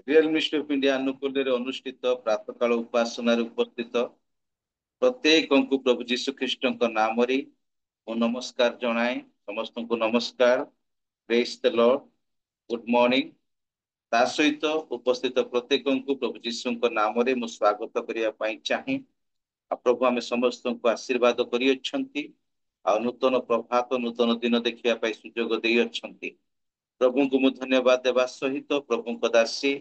Real ministry of India अनुकूल अनुष्ठित प्रातःकाल उपासना उपस्थित प्रत्येक को प्रभु जीशु ख्रीष्ट नाम नमस्कार जनाए। समस्त को नमस्कार। Praise the Lord. Good morning. ता सहित उपस्थित प्रत्येक को प्रभु जीशु नाम स्वागत करने चाहे। प्रभु आम समस्त को आशीर्वाद कर नूतन प्रभात नूतन दिन देखा सुजोग दे प्रभु को मुझे धन्यवाद देवा सहित प्रभु को दासी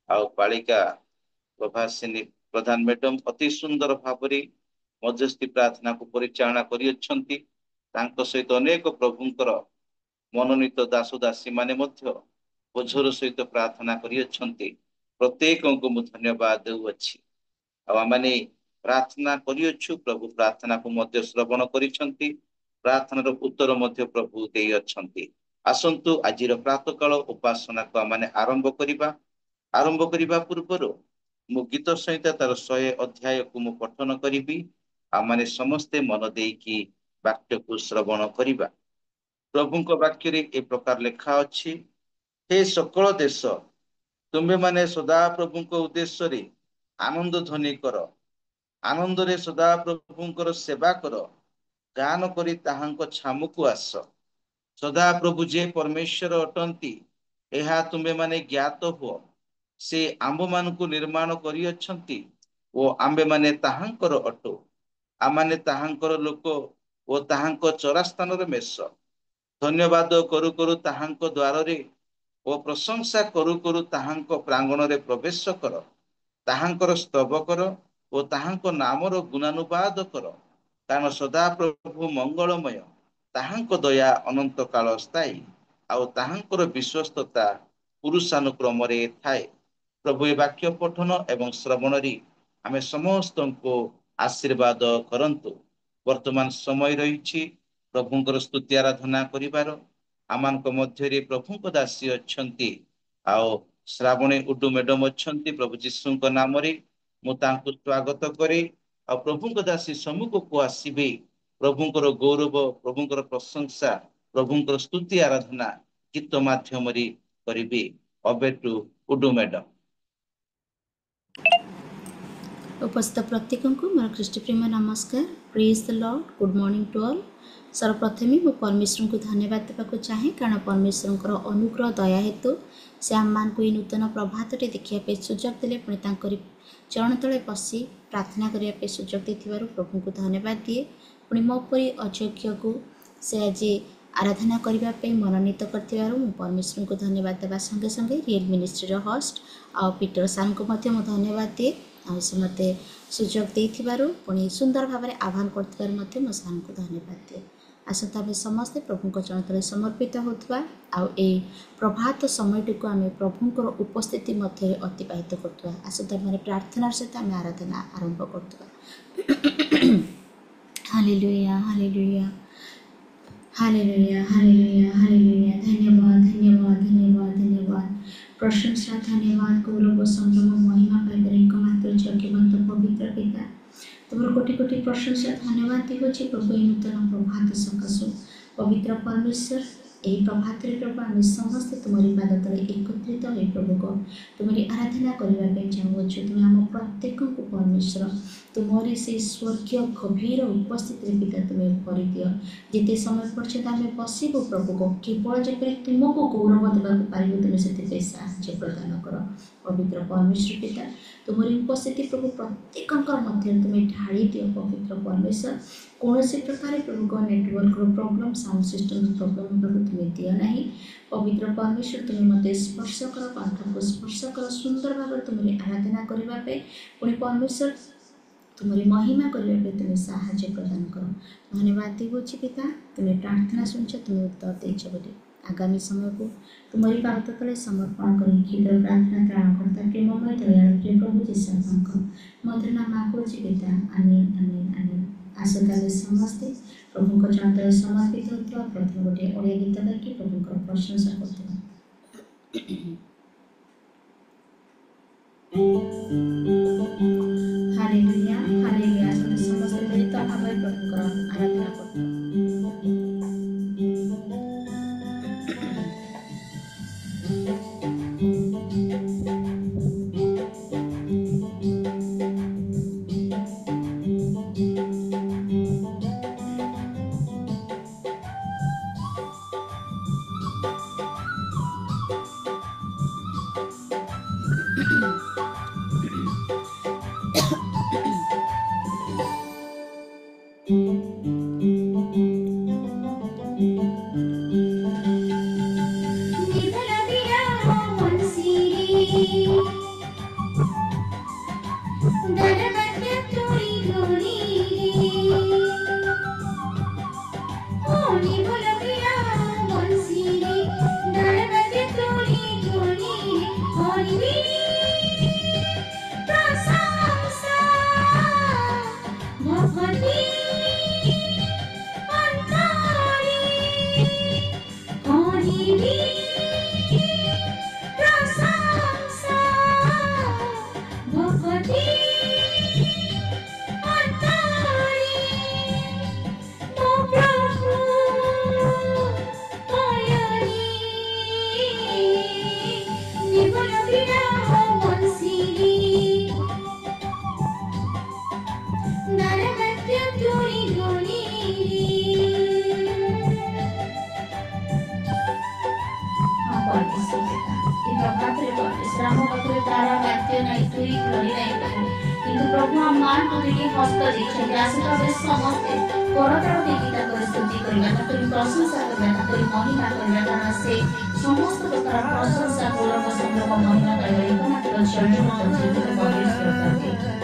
आलिका प्रभासिनी प्रधान मैडम अति सुंदर भाव मध्यस्थी प्रार्थना को परिचालना कर सहित अनेक प्रभुंकर मनोनीत दास दासी माने बोझर सहित प्रार्थना कर प्रत्येक को मुझे धन्यवाद देउछि। आने प्रार्थना करियछु प्रभु प्रार्थना को मध्य श्रवण करिसंती प्रार्थनार उत्तर मध्य प्रभु देई अछंती। आसंतु आजिर प्रातःकाल उपासना को आमाने आरंभ करिबा पूर्वर मु गीत संहिता तार 100 अध्याय को मु पठन करिबी। आमाने समस्ते मन देकी वाक्य को श्रवण करिबा। प्रभु को वाक्य रे ए प्रकार लेखा अछि। हे सकल देश तुम्बे माने सदा प्रभु को उद्देश्य रे आनंद ध्वनि कर। आनंद रे सदा प्रभुंकर सेवा कर। गान करी ताहांको छामुकु आस। सदा प्रभु जे परमेश्वर अटंती एहा तुम्बे माने ज्ञात हो। से आंब मान को निर्माण करियछंती ओ आंबे माने ताहांकर अटो। आमाने ताहांकर लोक ओ ताहांको चरा स्थान रे मेष। धन्यवाद करू करू ताहांको द्वार रे ओ प्रशंसा करू करू ताहांको प्रांगण रे प्रवेश कर। ताहांकर स्तव कर ओ ताहांको नामर गुणानुवाद कर। कारण सदा प्रभु मंगलमय। ताहांको दया अनंत काल स्थायी आउ ताहांकर विश्वस्तता पुरुषानुक्रम रे थाए। प्रभु ए वाक्य पठन एवं श्रवण री आमे समस्त को आशीर्वाद करंतु। वर्तमान समय रही प्रभुंकर स्तुति आराधना करिवार। आमानक मध्य प्रभुंक दासी अच्छंती आओ श्रावणी उडू मैडम अच्छंती प्रभु जीशुंक नाम रे मु तांको स्वागत करे। आ प्रभुंक दासी सम्मुख को आसीबे। प्रभुंकर गौरव प्रभुंकर प्रशंसा प्रभुंकर स्तुति आराधना गीत माध्यम रे करिबे। अबेटू उडू मैडम। उपस्थित प्रत्येक को मोर ख्रीष्टप्रेम नमस्कार। Praise the Lord. Good morning to all. सर्वप्रथमे मु परमेश्वर को धन्यवाद देवाक चाहे कारण परमेश्वर अनुग्रह दया हेतु से आम मान को नूतन प्रभात देखा सुजोग देले पुणी तांकरी चरण तले बसी प्रार्थना करने सुजोग देथिबारु प्रभु को धन्यवाद दिए। पुणी मो परी अयोग्य को से आज आराधना करने मनोनीत कर परमेश्वर को धन्यवाद देवा संगे संगे रियल मिनिस्ट्री होस्ट आ पीटर सार को धन्यवाद दिए। आ से मत सुजोग देथिबारु पुणी सुंदर भाव में आह्वान कर मो सार को धन्यवाद दिए। आसता आम समस्ते प्रभु चरण तले समर्पित होता आउ ए प्रभात समय को आम प्रभुंर उपस्थिति मध्य अतिबाहित करता। आसता आम प्रार्थनार सहित आम आराधना आरंभ करता। Hallelujah hallelujah hallelujah hallelujah hallelujah. धन्यवाद धन्यवाद धन्यवाद धन्यवाद प्रशंसा धन्यवाद गौरव संभ्रम महिमा पाइबार एकमात्र यज्ञवंत पवित्र पिता तुम कोटि कोटि प्रशंसा धन्यवाद दिवचे प्रभु नूतन प्रभात सकाशु। पवित्र परमेश्वर यही प्रभात रे प्रभु आम समस्ते तुम्हारी पाद तले एकत्रित हो प्रभु को तुम्हारी आराधना करने चाहूँ। तुम आम प्रत्येक को परमेश्वर तुम्हारी से स्वर्गीय गभीर उपस्थिति पिता तुम्हें भरी दियो। जिते समय पर्यंत आम बसबू प्रभु को केवल जब तुमको गौरव देवाक पारू तुम्हें से साहाय्य प्रदान कर। पवित्र परमेश्वर पिता तुम्हारी उपस्थिति प्रभु प्रत्येक मध्य तुम्हें ढाड़ी दियो। पवित्र परमेश्वर कौन से प्रकार प्रभु को network problem sound system problem प्रभु तुम्हें दियो नहीं। पवित्र परमेश्वर तुम्हें मत स्पर्श कर कंठ को स्पर्श कर सुंदर भाव तुम्हें आराधना करने पुणी परमेश्वर तुम्हारी महिमा करने तुम्हें साहाय्य प्रदान कर। धन्यवाद देवुछि पिता तुम्हें प्रार्थना सुनछ तुम्हें उत्तर देछ बोली। आगामी समय को तुम्हारी पाद तले समर्पण कर क्षुद्र प्रार्थना त्राणकर्ता प्रेममय दयालु प्रिय प्रभु जीशु मधुर नाम मागुछि पिता। आमीन आमीन आमीन। आसता समस्ते प्रभु को चरण तले समर्पित होता। प्रथम गोटे ओडिया गीत गाई प्रभु को प्रशंसा करते। Hallelujah hallelujah. समस्त मिलित भाव प्रभु को आराधना करते। परमेश्वर पिता ये प्रभात रे परमेश्वर हम पाखरे तारा वाक्य नहीं तुई घड़ी नहीं प्रभु किंतु प्रभु हम मान को देखि हस्त दीछे आशा बे समस्ते करतर देखि ताकर स्तुति करबा ताकर प्रशंसा करबा ताकर महिमा करबा कारण से समस्त प्रकार प्रशंसा गौरव संभ्रम महिमा करबा एकमात्र चरण परमेश्वर करते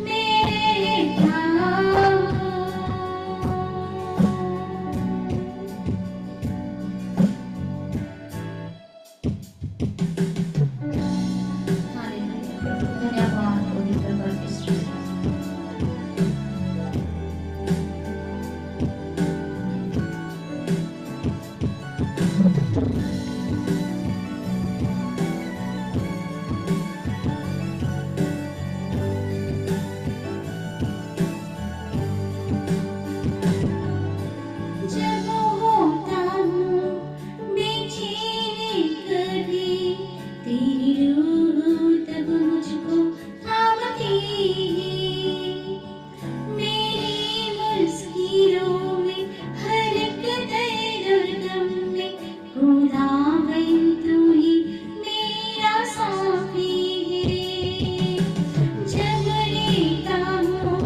मेरे प्रभु। हालेलुया प्रभु, धन्यवाद पवित्र परमेश्वर। जब होता हूँ बेचैन कभी, तेरी रूह तब मुझको थामती है। मेरी मुश्किलों में, हर एक दर्द और गम में, खुदावन तू ही मेरा साथी है। जब रहता हूँ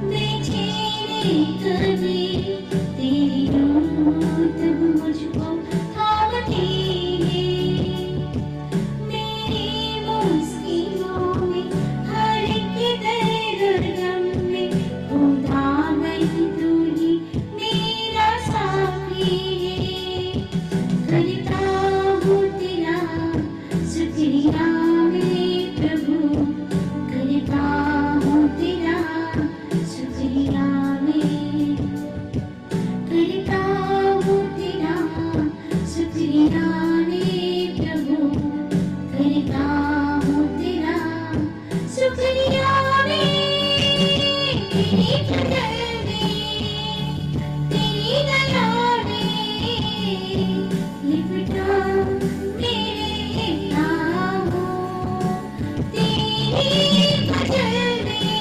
बेचैन कभी, तेरी रूह तब मुझको थामती है। मेरी मुश्किलों में, हर एक दर्द और गम में, खुदावन तू ही मेरा साथी है। करता हूँ तेरा शुक्रिया मेरे प्रभु, करता हूँ तेरा शुक्रिया मैं, करता हूँ तेरा शुक्रिया मेरे प्रभु, करता हूँ तेरा शुक्रिया मैं। तेरी कदर में, तेरी दया में, लिपटा मेरे नाम। तेरी कदर में,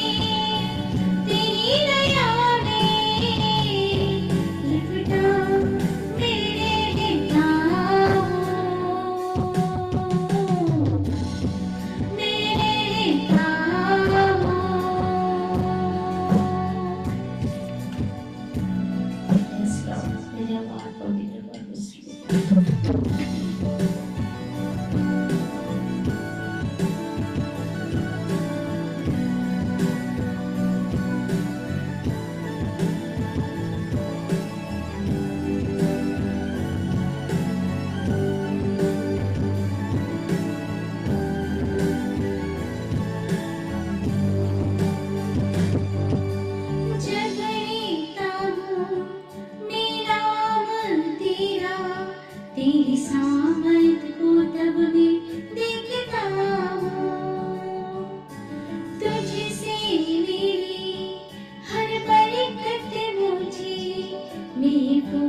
तेरी दया में, लिपटा मेरे नाम। मेरे नाम। Yes, Lord. धन्यवाद पवित्र परमेश्वर। जब रहता हूँ मेरा मन तेरा, तेरी सामर्थ को तब मैं देखता हूँ। तुझसे मेरी हर बरकत मुझे, मैं तो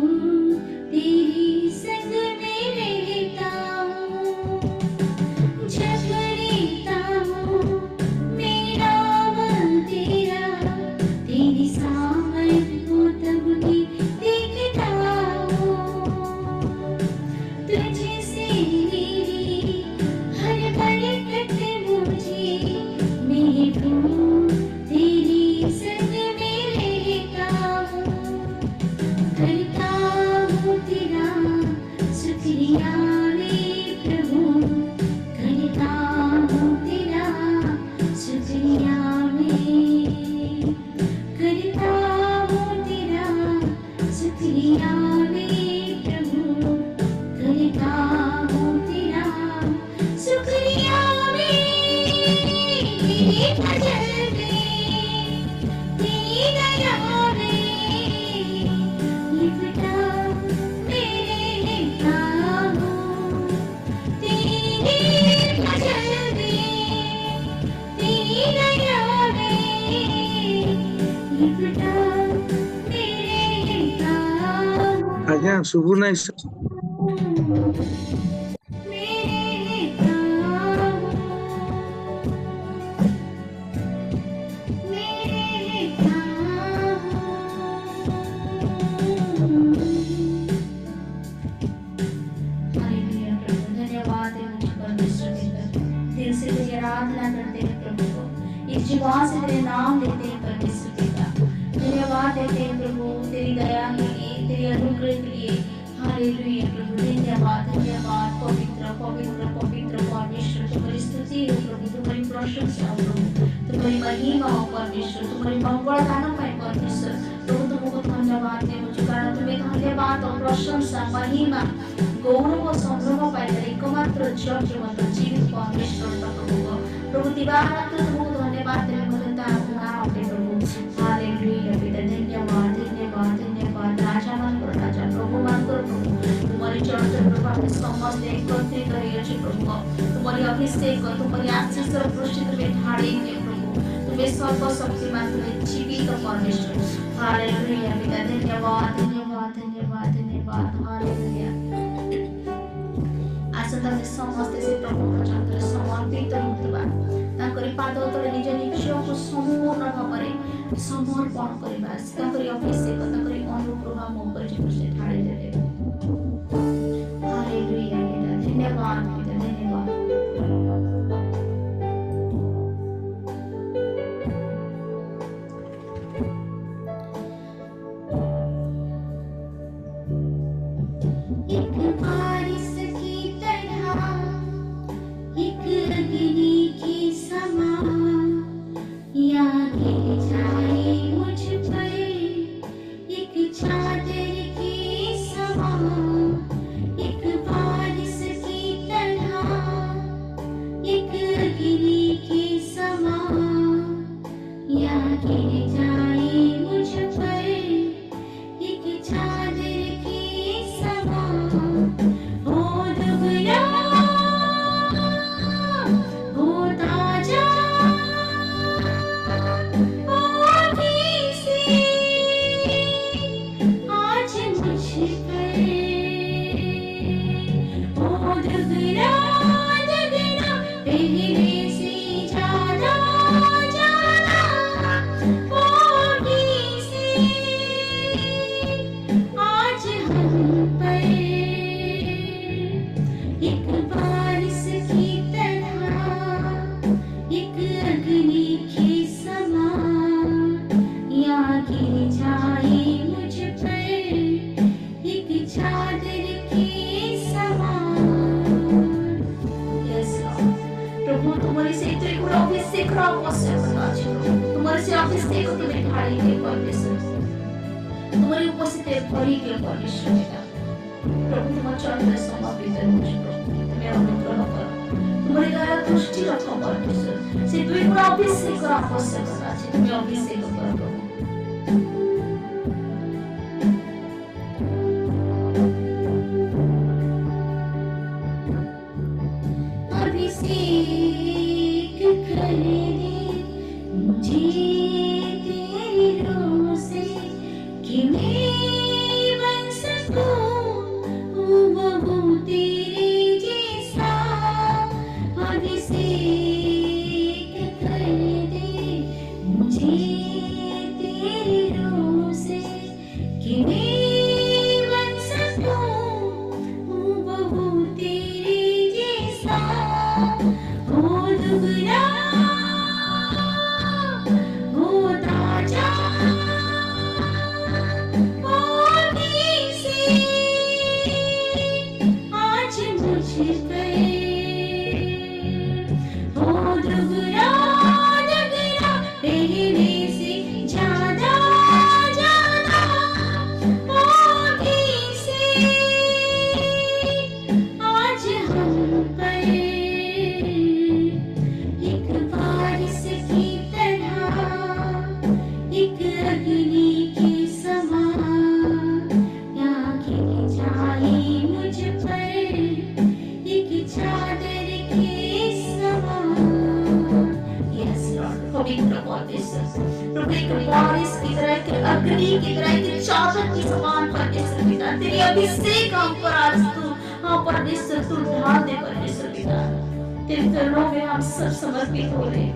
तेरी संग में रहता हूँ। जब रहता हूँ मेरा मन तेरा, तेरी सामर्थ को तब मैं देखता हूँ। तुझसे मेरी हर बरकत मुझे, मैं तो तेरी संग में रहता हूँ। करता हूँ तेरा शुक्रिया मेरे प्रभु, करता हूँ तेरा शुक्रिया मैं, करता हूँ तेरा शुक्रिया मेरे प्रभु, करता हूँ तेरा शुक्रिया मैं। तेरी कदर में, तेरी दया में, लिपटा मेरे नाम। तेरी कदर में, तेरी दया में, लिपटा मेरे नाम। ଆଜ୍ଞା ଶୁଭୁ ନାହିଁ मेरे नाम, मेरे नाम। हालेलुया प्रभु, धन्यवाद है मुझ परमेश्वर पिता। दिल से तेरी आराधना करते हैं प्रभु को, इस जुबान से तेरे नाम लेते हैं परमेश्वर पिता। धन्यवाद देते हैं प्रभु तेरी दया के लिए, तेरे अनुग्रह के लिए। हालेलुया प्रभु, धन्यवाद धन्यवाद। पवित्र पवित्र पवित्र परमेश्वर, तुम्हारी स्तुति हो प्रभु, तुम्हारी प्रशंसा हो प्रभु। तुम्हारी महिमा हो परमेश्वर, तुम्हारी मंगल दान पाए परमेश्वर। प्रभु तुमको धन्यवाद देउछु कारण तुम्हें धन्यवाद और प्रशंसा महिमा गौरव और संभ्रम पाए एकमात्र जगत जीवित परमेश्वर प्रभु। प्रभु दिवारात्र तुमको धन्यवाद देवे मते ताकुना होते प्रभु। हालेलुया पिता धन्यवाद धन्यवाद धन्यवाद राजा मान को राजा प्रभु मान को प्रभु। तुम्हारी चरित्र प्रभाव समस्त एकत्रित रहिए प्रभु। तुम्हारी अभिषेक तुम्हारी आशीष और पुष्टि तुम्हें ढाड़ी दे प्रभु। तुम्हें सर्वशक्तिमान तुम्हें जीवित परमेश्वर। हालेलुया पिता धन्यवाद धन्यवाद धन्यवाद धन्यवाद हालेलुया। आसता में समस्त से प्रभु को चंद्र समर्पित होतबा ताकरी पाद तले निज निजको संपूर्ण भाବରେ समर्पण କରିବା ताकरी अभिषेक ताकरी अनुग्रह मो पर से ढाड़ी देबे। हालेलुया पिता धन्यवाद पिता धन्यवाद। समर्पित हो रहे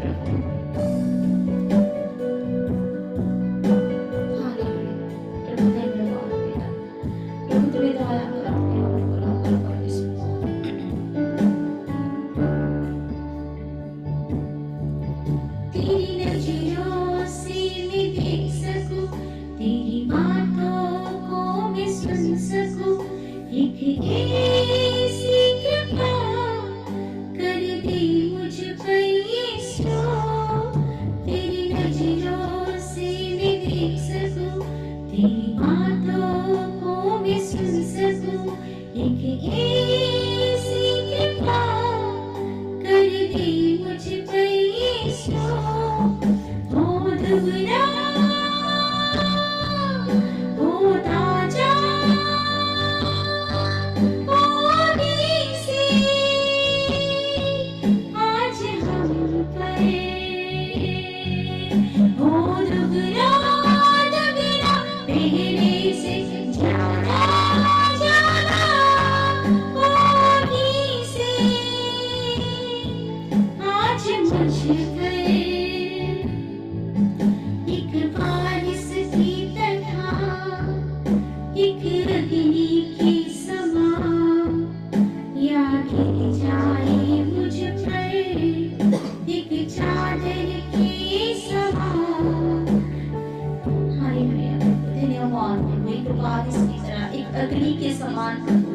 अग्नि के समान प्रभु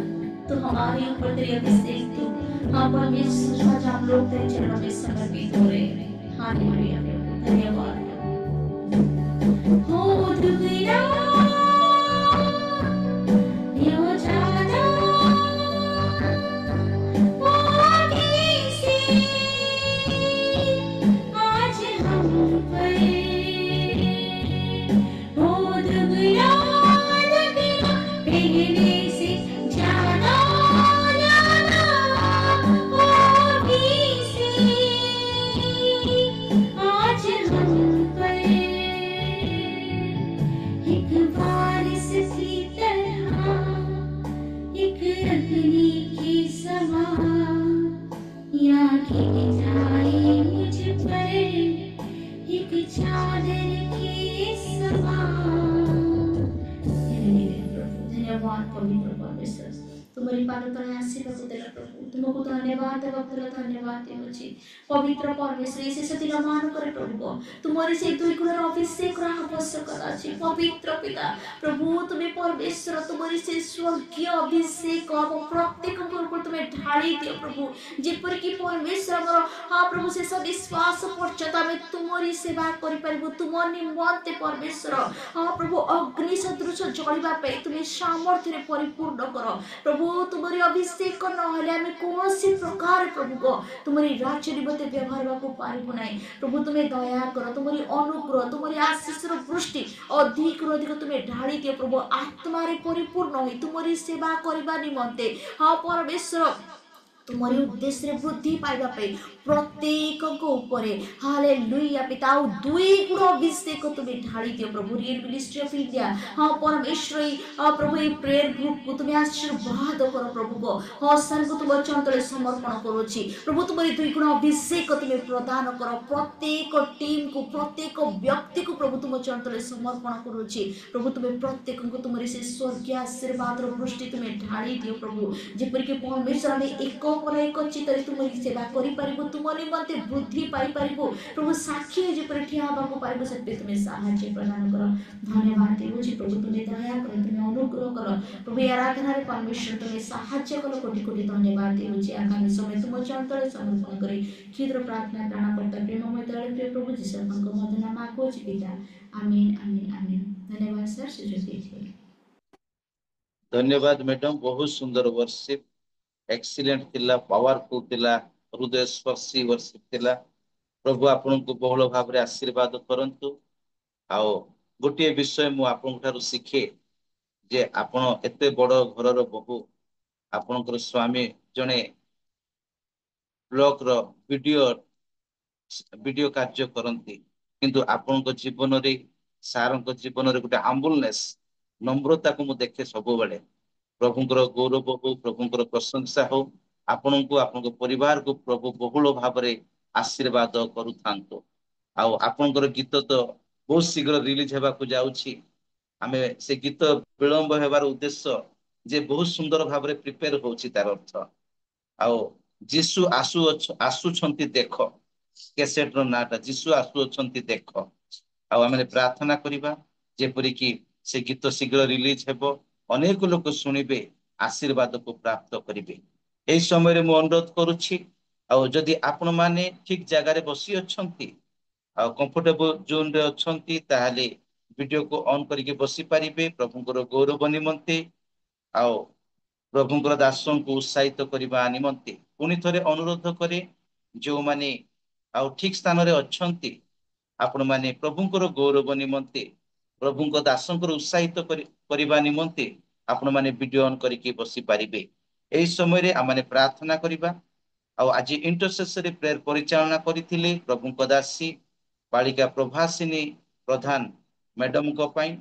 तो हमारे ऊपर तेरे अभिषेक तू हाँ परमेश्वर आज हम लोग तेरे चरणों में समर्पित हो रहे हैं। हालेलुया प्रभु, धन्यवाद हो दुनिया यो जाना वो किसी आज हम पे हो दुनिया पहले से जाना जाना वो किसी आज हम पे एक बारिश की तरह एक अग्नि की समान या खिल जाए मुझ पर एक चादर की समान। धन्यवाद पवित्र परमेश्वर, तुम्हारी पाद तले आशीर्वाद देला प्रभु, तुमको धन्यवाद देवला धन्यवाद देवछि पवित्र परमेश्वर इसे सती मान करे प्रभु तुम्हारी से दुई गुण अभिषेक आवश्यक अछि पवित्र पिता प्रभु तुम्हें परमेश्वर तुम्हारी से स्वर्गीय अभिषेक अब प्रत्येक ऊपर तुम्हें ढाली दियो प्रभु जेपर कि परमेश्वर हमर हां प्रभु से सब विश्वास पर्यंत में तुम्हारी सेवा करि परबो तुम निमंते परमेश्वर हां प्रभु अग्नि सदृश जलिबा पे तुम्हें सामर्थ्य रे परिपूर्ण करो प्रभु तुम्हारी अभिषेक नहले आम कौन प्रकार प्रभु को तुम्हारी राज्य निमंते व्यवहार को पारिबु नाही प्रभु तुम्हें दया करो तुम्हारी अनुग्रह तुम्हारी आशीष वृष्टि अधिक अधिक तुम्हें ढाली दियो प्रभु आत्मा रे परिपूर्ण होई तुम्हारी सेवा करबा निमंते हाँ परमेश्वर तुम्हारी उद्देश्य वृद्धि पाइबा पे प्रत्येक को ऊपरे हालेलुया पिता दुई गुण अभिषेक तुम्हें ढाली दियो प्रभु रियल मिनिस्ट्री ऑफ इंडिया हाँ परमेश्वर प्रभु ये प्रेयर ग्रुप को तुम्हें आशीर्वाद करो प्रभु को हाँ सन को तुम चंतले समर्पण करूची प्रभु तुम्हारी दुई गुण अभिषेक तुम्हें प्रदान करो प्रत्येक टीम को प्रत्येक व्यक्ति को प्रभु तुम चंतले समर्पण करूची प्रभु तुम्हें प्रत्येक को तुम्हारी से स्वर्गीय आशीर्वाद वृष्टि तुम्हें ढाली दियो प्रभु जेपरिक परमेश्वर आम एक पर एक चित्त तुम्हारी सेवा करिपारिबो तुम निमंते वृद्धि पाई पारिबो प्रभु साक्षी जेपरि ठिया हेबाको पारिबो सेते तुम्हें साहाय्य प्रदान करो धन्यवाद देउछि प्रभु तुम्हें दया करो तुम्हें अनुग्रह करो प्रभु आराधना रे परमेश्वर तुम्हें साहाय्य करो कोटि कोटि धन्यवाद देउछि आगामी समय तुम चंतले समर्पण करी क्षुद्र प्रार्थना प्राणकर्ता प्रेममय दयालु प्रिय प्रभु जीसस को मधुर नाम मागुछि पिता आमीन आमीन आमीन धन्यवाद सर सुजय धन्यवाद मैडम बहुत सुंदर वर्शिप एक्सीलेंट थिला पावरफुल थिला हृदय स्पर्शी वर्शिप थिला प्रभु आपन को बहुल भाव रे आशीर्वाद करंतु आओ गोटे विषय मु आपन ठारू शिखे जे आपण एते बड़ घरर बहु आपनकर स्वामी जने ब्लॉक रो वीडियो कार्य करंती किंतु आपनक जीवन रे सारंक जीवन रे गोटे आम्बुलनेस नम्रता को मु देखे सब बेले प्रभुଙ୍କର गौरव हो प्रभुଙ୍କର प्रशंसा हो आपनको आपनको परिवार को प्रभु बहुल भाव रे आशीर्वाद करूथांतो आउ आपनकर गीत तो बहुत शीघ्र रिलीज हेबा को जाउछि आमे से गीत विलंब हेबार उद्देश्य जे बहुत सुंदर भाव रे प्रिपेयर होछि तार अर्थ आउ जीसु आसुछंती देख कैसेट रो नाटा जीसु आसुछंती देख आउ आमे प्रार्थना करिबा जेपरि कि से गीत शीघ्र रिलीज हेबो अनेक लोक शुणिबे आशीर्वाद को प्राप्त करिबे एई समय रे मु अनुरोध करूछि आउ जदि आपण माने ठीक जगह रे बसी अछंती आउ कंफर्टेबल जोन रे अछंती ताहाले वीडियो को ऑन करके बसी पारिबे प्रभुଙ୍କର गौरव निमंते आउ प्रभुଙ୍କର दासଙ୍କୁ उत्साहित କରିବା निमंते पुनि थरे अनुरोध करे जो माने आउ ठीक स्थान रे अछंती आपण माने प्रभुଙ୍କର गौरव निमंते प्रभुଙ୍କ दासଙ୍କର उत्साहित କରିବା निमंते आपण माने वीडियो ऑन करके बसी पारिबे एई समय रे आमाने प्रार्थना करिबा आउ आज इंटरसेसरी प्रेयर परिचालना करिथिले प्रभुଙ୍କ दासी बालिका प्रभासिनी प्रधान मैडम को पई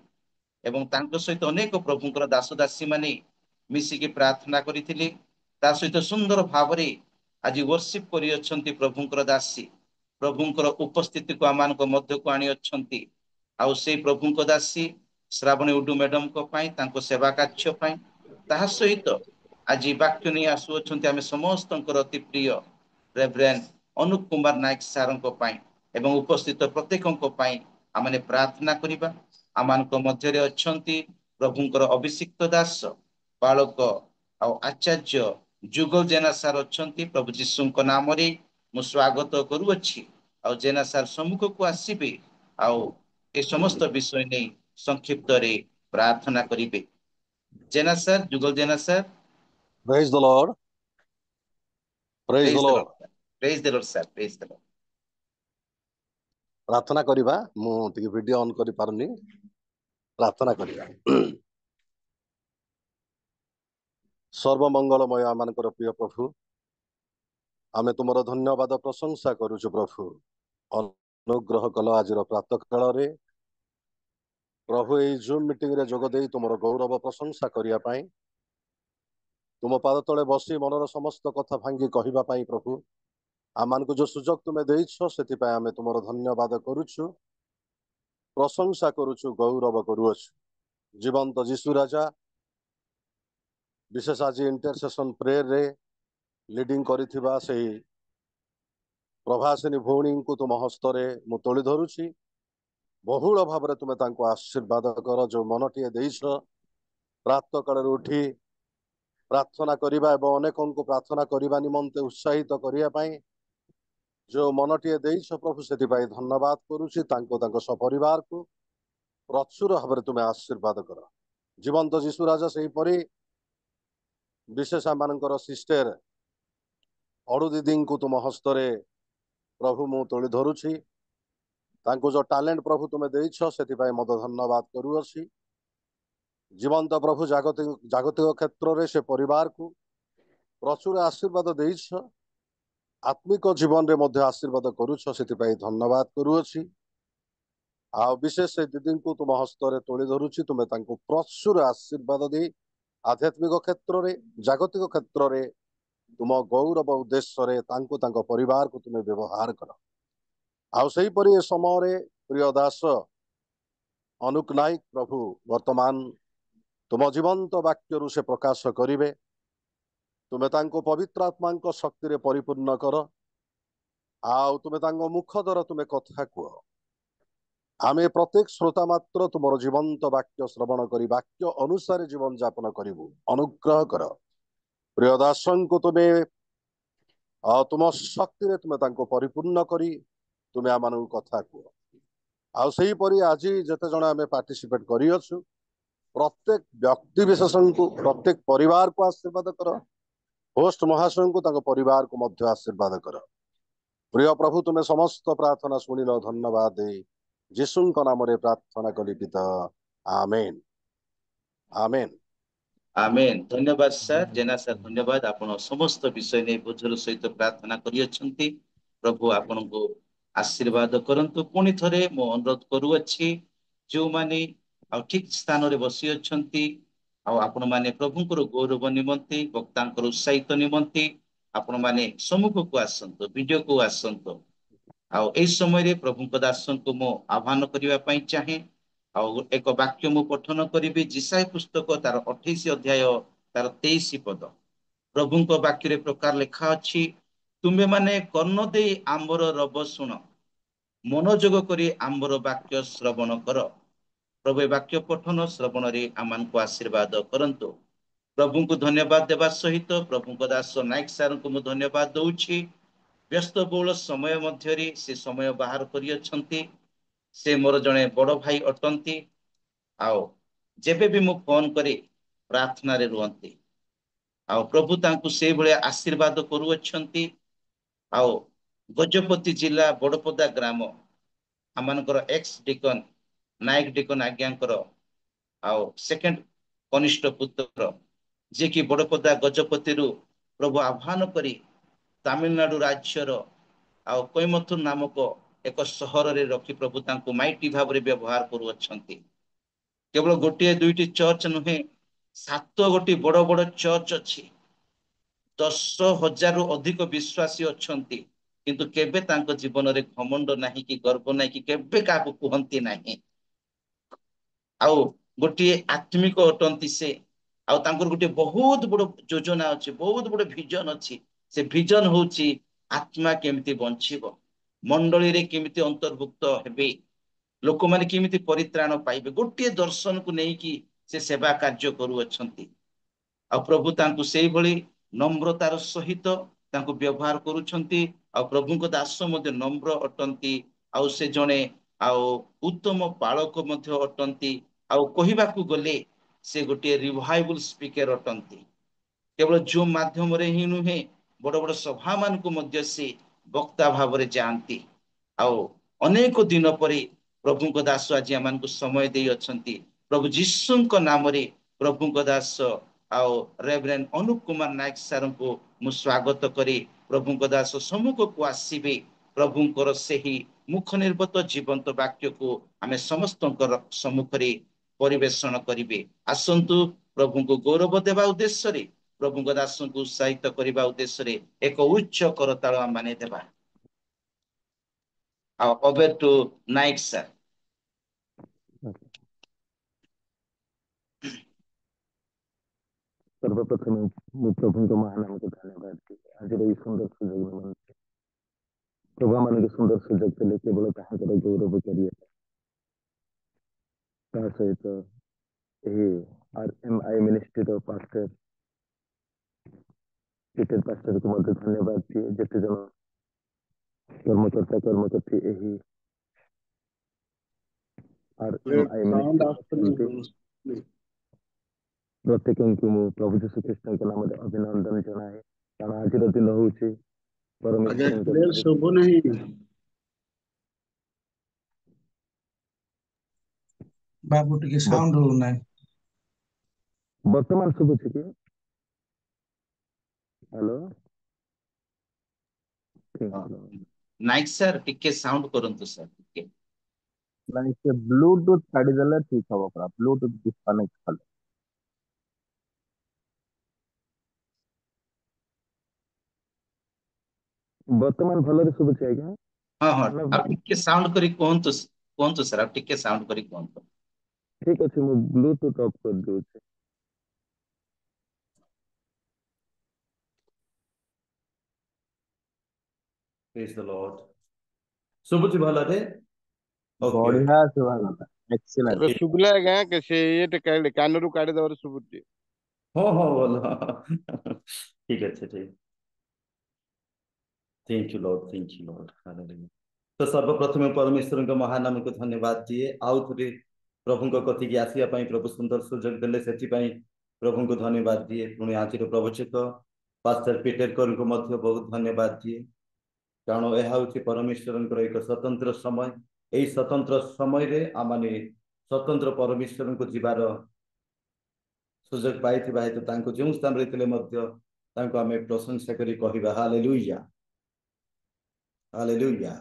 एवं तांको सहित अनेक प्रभुଙ୍କର दास दासी माने मिसिके प्रार्थना करिथिले ता सहित सुंदर भाव रे आज वर्शिप करि अछंती प्रभुଙ୍କର दासी प्रभुଙ୍କର उपस्थिति को आमान को मध्य को आनी अछंती आउ से प्रभुଙ୍କ दासी श्रावणी उडू मैडम को पई तांको सेवा कार्य पई ता सहित आज वाक्य नहीं आसु अछंती आमे समस्तंकर अति प्रिय रेवरेंड अनुप कुमार नायक सारंको पई एवं उपस्थित प्रत्येकंको पई आमाने प्रार्थना करिबा आमान को मध्य रे अछंती प्रभुଙ୍କର अभिषिक्त दास ବାଳକ ଆଉ ଆଚାର୍ଯ୍ୟ ଯୁଗଲ ଜେନା ସାର୍ ଅଛନ୍ତି। ପ୍ରଭୁ ଯୀଶୁଙ୍କ ନାମରେ ମୁଁ ସ୍ୱାଗତ କରୁଅଛି। ଆଉ ଜେନା ସାର୍ ସମ୍ମୁଖକୁ ଆସିବେ ଆଉ ଏ ସମସ୍ତ ବିଷୟ ନେଇ ସଂକ୍ଷିପ୍ତରେ ପ୍ରାର୍ଥନା କରିବେ। Jena sir, Jugal Jena sir. Praise the Lord. Praise the ପ୍ରେଜ୍ ଦ Lord. ଲର୍ଡ। ପ୍ରେଜ୍ ଦ ଲର୍ଡ ସାର୍, ପ୍ରେଜ୍ ଦ ଲର୍ଡ। ପ୍ରାର୍ଥନା କରିବା। ମୁଁ ଟିକେ ଭିଡିଓ ଅନ୍ କରିପାରୁନି। ପ୍ରାର୍ଥନା କରିବା। ସର୍ବମଙ୍ଗଳମୟ ମାନଙ୍କର ପ୍ରିୟ ପ୍ରଭୁ, ଆମେ ତୁମର ଧନ୍ୟବାଦ ପ୍ରଶଂସା କରୁଛୁ ପ୍ରଭୁ। ଅନୁଗ୍ରହ କଲ ଆଜିର ପ୍ରାତଃ କାଳରେ ପ୍ରଭୁ ଏଇ ଜୁମ୍ ମିଟିଂରେ ଯୋଗ ଦେଇ ତୁମର ଗୌରବ ପ୍ରଶଂସା କରିବା ପାଇଁ, ତୁମ ପାଦ ତଳେ ବସି ମନର ସମସ୍ତ କଥା ଭାଙ୍ଗି କହିବା ପାଇଁ ପ୍ରଭୁ ଆମମାନଙ୍କୁ ଯୋଉ ସୁଯୋଗ ତୁମେ ଦେଇଛ, ସେଥିପାଇଁ ଆମେ ତୁମର ଧନ୍ୟବାଦ କରୁଛୁ, ପ୍ରଶଂସା କରୁଛୁ, ଗୌରବ କରୁଅଛୁ। ଜୀବନ୍ତ ଯୀଶୁ ରାଜା, ବିଶେଷ ଆଜି ଇଣ୍ଟରସେସନ ପ୍ରେୟରରେ ଲିଡିଂ କରିଥିବା ସେହି ପ୍ରଭାସିନୀ ଭଉଣୀଙ୍କୁ ତୁମ ହସ୍ତରେ ମୁଁ ତୋଳି ଧରୁଛି। ବହୁଳ ଭାବରେ ତୁମେ ତାଙ୍କୁ ଆଶୀର୍ବାଦ କର। ଯୋଉ ମନଟିଏ ଦେଇଛ ପ୍ରାତଃ କାଳରୁ ଉଠି ପ୍ରାର୍ଥନା କରିବା ଏବଂ ଅନେକଙ୍କୁ ପ୍ରାର୍ଥନା କରିବା ନିମନ୍ତେ ଉତ୍ସାହିତ କରିବା ପାଇଁ ଯୋଉ ମନଟିଏ ଦେଇଛ ପ୍ରଭୁ, ସେଥିପାଇଁ ଧନ୍ୟବାଦ କରୁଛି। ତାଙ୍କ ସପରିବାରକୁ ପ୍ରଚୁର ଭାବରେ ତୁମେ ଆଶୀର୍ବାଦ କର। ଜୀବନ୍ତ ଯୀଶୁ ରାଜା, ସେହିପରି ବିଶେଷ ଆମମାନଙ୍କର ସିଷ୍ଟର ଅଡୁ ଦିଦିଙ୍କୁ ତୁମ ହସ୍ତରେ ପ୍ରଭୁ ମୁଁ ତୋଳି ଧରୁଛି। ତାଙ୍କୁ ଯୋଉ ଟ୍ୟାଲେଣ୍ଟ ପ୍ରଭୁ ତୁମେ ଦେଇଛ, ସେଥିପାଇଁ ମୋତେ ଧନ୍ୟବାଦ କରୁଅଛି। ଜୀବନ୍ତ ପ୍ରଭୁ, ଜାଗତିକ କ୍ଷେତ୍ରରେ ସେ ପରିବାରକୁ ପ୍ରଚୁର ଆଶୀର୍ବାଦ ଦେଇଛ, ଆତ୍ମିକ ଜୀବନରେ ମଧ୍ୟ ଆଶୀର୍ବାଦ କରୁଛ, ସେଥିପାଇଁ ଧନ୍ୟବାଦ କରୁଅଛି। ଆଉ ବିଶେଷ ସେ ଦିଦିଙ୍କୁ ତୁମ ହସ୍ତରେ ତୋଳି ଧରୁଛି। ତୁମେ ତାଙ୍କୁ ପ୍ରଚୁର ଆଶୀର୍ବାଦ ଦେଇ ଆଧ୍ୟାତ୍ମିକ କ୍ଷେତ୍ରରେ, ଜାଗତିକ କ୍ଷେତ୍ରରେ ତୁମ ଗୌରବ ଉଦ୍ଦେଶ୍ୟରେ ତାଙ୍କୁ ତାଙ୍କ ପରିବାରକୁ ତୁମେ ବ୍ୟବହାର କର। ଆଉ ସେହିପରି ଏ ସମୟରେ ପ୍ରିୟ ଦାସ ଅନୁକ ନାୟକ ପ୍ରଭୁ ବର୍ତ୍ତମାନ ତୁମ ଜୀବନ୍ତ ବାକ୍ୟରୁ ସେ ପ୍ରକାଶ କରିବେ। ତୁମେ ତାଙ୍କୁ ପବିତ୍ର ଆତ୍ମାଙ୍କ ଶକ୍ତିରେ ପରିପୂର୍ଣ୍ଣ କର। ଆଉ ତୁମେ ତାଙ୍କ ମୁଖ ଦ୍ୱାରା ତୁମେ କଥା କୁହ। ଆମେ ପ୍ରତ୍ୟେକ ଶ୍ରୋତା ମାତ୍ର ତୁମର ଜୀବନ୍ତ ବାକ୍ୟ ଶ୍ରବଣ କରି ବାକ୍ୟ ଅନୁସାରେ ଜୀବନ ଯାପନ କରିବୁ। ଅନୁଗ୍ରହ କର। ପ୍ରିୟ ଦାସଙ୍କୁ ତୁମେ ତୁମ ଶକ୍ତିରେ ତୁମେ ତାଙ୍କୁ ପରିପୂର୍ଣ୍ଣ କରି ତୁମେ ଆମମାନଙ୍କୁ କଥା କୁହ। ଆଉ ସେହିପରି ଆଜି ଯେତେ ଜଣ ଆମେ ପାର୍ଟିସିପେଟ କରିଅଛୁ, ପ୍ରତ୍ୟେକ ବ୍ୟକ୍ତି ବିଶେଷଙ୍କୁ, ପ୍ରତ୍ୟେକ ପରିବାରକୁ ଆଶୀର୍ବାଦ କର। ହୋଷ୍ଟ ମହାଶୟଙ୍କୁ ତାଙ୍କ ପରିବାରକୁ ମଧ୍ୟ ଆଶୀର୍ବାଦ କର। ପ୍ରିୟ ପ୍ରଭୁ, ତୁମେ ସମସ୍ତ ପ୍ରାର୍ଥନା ଶୁଣିଲ। ଧନ୍ୟବାଦ ଦେଇ ଯୀଶୁଙ୍କ ନାମରେ ପ୍ରାର୍ଥନା କଲି ପିତା, ଆମେନ ଆମେନ। ଆମେନ୍। ଧନ୍ୟବାଦ ସାର୍, ଜେନା ସାର୍, ଧନ୍ୟବାଦ। ଆପଣ ସମସ୍ତ ବିଷୟ ନେଇ ବୋଝର ସହିତ ପ୍ରାର୍ଥନା କରିଅଛନ୍ତି। ପ୍ରଭୁ ଆପଣଙ୍କୁ ଆଶୀର୍ବାଦ କରନ୍ତୁ। ପୁଣି ଥରେ ମୁଁ ଅନୁରୋଧ କରୁଅଛି, ଯେଉଁମାନେ ଆଉ ଠିକ ସ୍ଥାନରେ ବସି ଅଛନ୍ତି, ଆଉ ଆପଣମାନେ ପ୍ରଭୁଙ୍କର ଗୌରବ ନିମନ୍ତେ, ବକ୍ତାଙ୍କର ଉତ୍ସାହିତ ନିମନ୍ତେ ଆପଣମାନେ ସମ୍ମୁଖକୁ ଆସନ୍ତୁ, ଭିଡିଓକୁ ଆସନ୍ତୁ। ଆଉ ଏଇ ସମୟରେ ପ୍ରଭୁଙ୍କ ଦାସଙ୍କୁ ମୁଁ ଆହ୍ୱାନ କରିବା ପାଇଁ ଚାହେଁ। ଆଉ ଏକ ବାକ୍ୟ ମୁଁ ପଠନ କରିବି, ଯିଶାୟ ପୁସ୍ତକ ତାର 28 ଅଧ୍ୟାୟ ତାର 23 ପଦ। ପ୍ରଭୁଙ୍କ ବାକ୍ୟରେ ପ୍ରକାର ଲେଖା ଅଛି, ତୁମେମାନେ କର୍ଣ୍ଣ ଦେଇ ଆମ୍ବର ରବ ଶୁଣ, ମନୋଯୋଗ କରି ଆମ୍ବର ବାକ୍ୟ ଶ୍ରବଣ କର। ପ୍ରଭୁ ଏ ବାକ୍ୟ ପଠନ ଶ୍ରବଣରେ ଆମମାନଙ୍କୁ ଆଶୀର୍ବାଦ କରନ୍ତୁ। ପ୍ରଭୁଙ୍କୁ ଧନ୍ୟବାଦ ଦେବା ସହିତ ପ୍ରଭୁଙ୍କ ଦାସ ନାୟକ ସାର୍ଙ୍କୁ ମୁଁ ଧନ୍ୟବାଦ ଦଉଛି। ବ୍ୟସ୍ତବହୁଳ ସମୟ ମଧ୍ୟରେ ସେ ସମୟ ବାହାର କରିଅଛନ୍ତି। ସେ ମୋର ଜଣେ ବଡ ଭାଇ ଅଟନ୍ତି। ଆଉ ଯେବେ ବି ମୁଁ ଫୋନ କରି ପ୍ରାର୍ଥନାରେ ରୁହନ୍ତି, ଆଉ ପ୍ରଭୁ ତାଙ୍କୁ ସେଇଭଳିଆ ଆଶୀର୍ବାଦ କରୁଅଛନ୍ତି। ଆଉ ଗଜପତି ଜିଲ୍ଲା ବଡପଦା ଗ୍ରାମ ଆମମାନଙ୍କର ଏକ୍ସ ଡିକନ ନାୟକ ଡିକନ ଆଜ୍ଞାଙ୍କର ଆଉ ସେକେଣ୍ଡ କନିଷ୍ଠ ପୁତ୍ର, ଯିଏକି ବଡପଦା ଗଜପତିରୁ ପ୍ରଭୁ ଆହ୍ୱାନ କରି ତାମିଲନାଡୁ ରାଜ୍ୟର ଆଉ କୋଏମ୍ବତ୍ତୁର ନାମକ ଏକ ସହରରେ ରଖି ପ୍ରଭୁ ତାଙ୍କୁ ମାଇଟି ଭାବରେ ବ୍ୟବହାର କରୁଅଛନ୍ତି। କେବଳ ଗୋଟିଏ ଦୁଇଟି ଚର୍ଚ୍ଚ ନୁହେଁ, 7 ଗୋଟି ବଡ ବଡ ଚର୍ଚ୍ଚ ଅଛି। 10,000ରୁ ଅଧିକ ବିଶ୍ୱାସୀ ଅଛନ୍ତି। କିନ୍ତୁ କେବେ ତାଙ୍କ ଜୀବନରେ ଘମଣ୍ଡ ନାହିଁ, କି ଗର୍ବ ନାହିଁ, କି କେବେ କାହାକୁ କୁହନ୍ତି ନାହିଁ। ଆଉ ଗୋଟିଏ ଆତ୍ମିକ ଅଟନ୍ତି ସେ। ଆଉ ତାଙ୍କର ଗୋଟେ ବହୁତ ବଡ ଯୋଜନା ଅଛି, ବହୁତ ବଡ ଭିଜନ ଅଛି। ସେ ଭିଜନ ହଉଛି ଆତ୍ମା କେମିତି ବଞ୍ଚିବ, ମଣ୍ଡଳୀରେ କେମିତି ଅନ୍ତର୍ଭୁକ୍ତ ହେବେ, ଲୋକମାନେ କେମିତି ପରିତ୍ରାଣ ପାଇବେ। ଗୋଟିଏ ଦର୍ଶନକୁ ନେଇକି ସେ ସେବା କାର୍ଯ୍ୟ କରୁଅଛନ୍ତି। ଆଉ ପ୍ରଭୁ ତାଙ୍କୁ ସେଇଭଳି ନମ୍ରତାର ସହିତ ତାଙ୍କୁ ବ୍ୟବହାର କରୁଛନ୍ତି। ଆଉ ପ୍ରଭୁଙ୍କ ଦାସ ମଧ୍ୟ ନମ୍ର ଅଟନ୍ତି, ଆଉ ସେ ଜଣେ ଆଉ ଉତ୍ତମ ପାଳକ ମଧ୍ୟ ଅଟନ୍ତି। ଆଉ କହିବାକୁ ଗଲେ ସେ ଗୋଟିଏ ରିଭାଇବଲ ସ୍ପିକର ଅଟନ୍ତି। କେବଳ ଜୁମ୍ ମାଧ୍ୟମରେ ହିଁ ନୁହେଁ, ବଡ ବଡ ସଭା ମାନଙ୍କୁ ମଧ୍ୟ ସେ ବକ୍ତା ଭାବରେ ଯାଆନ୍ତି। ଆଉ ଅନେକ ଦିନ ପରେ ପ୍ରଭୁଙ୍କ ଦାସ ଆଜି ଆମମାନଙ୍କୁ ସମୟ ଦେଇ ଅଛନ୍ତି। ପ୍ରଭୁ ଯୀଶୁଙ୍କ ନାମରେ ପ୍ରଭୁଙ୍କ ଦାସ ଆଉ ରେଭରେଣ୍ଡ ଅନୁପ କୁମାର ନାୟକ ସାରଙ୍କୁ ମୁଁ ସ୍ୱାଗତ କରି ପ୍ରଭୁଙ୍କ ଦାସ ସମ୍ମୁଖକୁ ଆସିବେ। ପ୍ରଭୁଙ୍କର ସେହି ମୁଖ ନିର୍ଗତ ଜୀବନ୍ତ ବାକ୍ୟକୁ ଆମେ ସମସ୍ତଙ୍କର ସମ୍ମୁଖରେ ପରିବେଷଣ କରିବେ। ଆସନ୍ତୁ ପ୍ରଭୁଙ୍କୁ ଗୌରବ ଦେବା ଉଦ୍ଦେଶ୍ୟରେ, ପ୍ରଭୁଙ୍କ ଦାସଙ୍କୁ ଉତ୍ସାହିତ କରିବା ଉଦ୍ଦେଶ୍ୟରେ ଏକ ଉଚ୍ଚ କରତାଳ ଆମେ ଦେବା। ଆଉ over to ନାୟକ ସାର୍। सर्वप्रथम ମୁଁ ପ୍ରଭୁଙ୍କ ମହାନାମକୁ ଧନ୍ୟବାଦ ଦିଏ। ଆଜିର ଏଇ ସୁନ୍ଦର ସୁଯୋଗ ନିମନ୍ତେ ପ୍ରଭୁ ଆମମାନଙ୍କୁ ସୁନ୍ଦର ସୁଯୋଗ ଦେଲେ କେବଳ ତାହାଙ୍କର ଗୌରବ କରିବା। ତା ସହିତ ଏହି RMI ମିନିଷ୍ଟ୍ରିର ପାଷ୍ଟର ପିଟର ପାଷ୍ଟରକୁ ମଧ୍ୟ ଧନ୍ୟବାଦ ଦିଏ। ଯେତେ ଜଣ କର୍ମକର୍ତ୍ତା କର୍ମକର୍ତ୍ତୀ ଏହି RMI ମିନିଷ୍ଟ୍ରି ପ୍ରତ୍ୟେକଙ୍କୁ ମୁଁ ପ୍ରଭୁ ଯୀଶୁ ଖ୍ରୀଷ୍ଟଙ୍କ ନାମରେ ଅଭିନନ୍ଦନ ଜଣାଏ। କାରଣ ଆଜିର ଦିନ ହେଉଛି ଶୁଭୁ ନାହିଁ। ବାବୁ ଟିକେ ସାଉଣ୍ଡ ହଉନାହିଁ। ବର୍ତ୍ତମାନ ଶୁଭୁଛି କି? ହ୍ୟାଲୋ ନାଇକ ସାର୍ ଟିକେ ସାଉଣ୍ଡ କରନ୍ତୁ ସାର୍ ଟିକେ। ନାଇଁ ସେ ବ୍ଲୁଟୁଥ ଛାଡ଼ିଦେଲେ ଠିକ ହବ ପୁରା। ବ୍ଲୁଟୁଥ ଡିସକନେକ୍ଟ କଲେ ବର୍ତ୍ତମାନ ଭଲରେ ଶୁଭୁଛି ଆଜ୍ଞା? ହଁ ହଁ ଆଉ ଟିକେ ସାଉଣ୍ଡ କରି କୁହନ୍ତୁ, କୁହନ୍ତୁ ସାର୍, ଆଉ ଟିକେ ସାଉଣ୍ଡ କରି କୁହନ୍ତୁ। ଠିକ ଅଛି, ମୁଁ ବ୍ଲୁଟୁଥ ଅଫ୍ କରିଦେଉଛି। ପ୍ରେଜ୍ ଦ ଲର୍ଡ। ଶୁଭୁଛି ଭଲରେ? ବଢିଆ ଶୁଭାଗଲା, ଏକ୍ସେଲେଣ୍ଟ। ଏବେ ଶୁଭିଲା ଆଜ୍ଞା? ସେ ଇଏଟେ କାନରୁ କାଢିଦବାର ଶୁଭୁଛି। ହଁ ହଁ ଭଲ ଠିକ ଅଛି, ଠିକ। Thank you lord, thank you lord. ତ ସର୍ବପ୍ରଥମେ ପରମେଶ୍ୱରଙ୍କ ମହାନାମକୁ ଧନ୍ୟବାଦ ଦିଏ। ଆଉ ଥରେ ପ୍ରଭୁଙ୍କ କତିକି ଆସିବା ପାଇଁ ପ୍ରଭୁ ସୁନ୍ଦର ସୁଯୋଗ ଦେଲେ, ସେଥିପାଇଁ ପ୍ରଭୁଙ୍କୁ ଧନ୍ୟବାଦ ଦିଏ। ପୁଣି ଆଜିର ପ୍ରବଚକ ପାଷ୍ଟର ପିଟରଙ୍କୁ ମଧ୍ୟ ବହୁତ ଧନ୍ୟବାଦ ଦିଏ। କାରଣ ଏହା ହେଉଛି ପରମେଶ୍ୱରଙ୍କର ଏକ ସ୍ୱତନ୍ତ୍ର ସମୟ। ଏହି ସ୍ୱତନ୍ତ୍ର ସମୟରେ ଆମମାନେ ସ୍ୱତନ୍ତ୍ର ପରମେଶ୍ୱରଙ୍କୁ ଯିବାର ସୁଯୋଗ ପାଇଥିବା ହେତୁ ତାଙ୍କୁ ଯେଉଁ ସ୍ଥାନରେ ଥିଲେ ମଧ୍ୟ ତାଙ୍କୁ ଆମେ ପ୍ରଶଂସା କରି କହିବା ହାଲେଲୁୟା, ହାଲେଲୁୟା।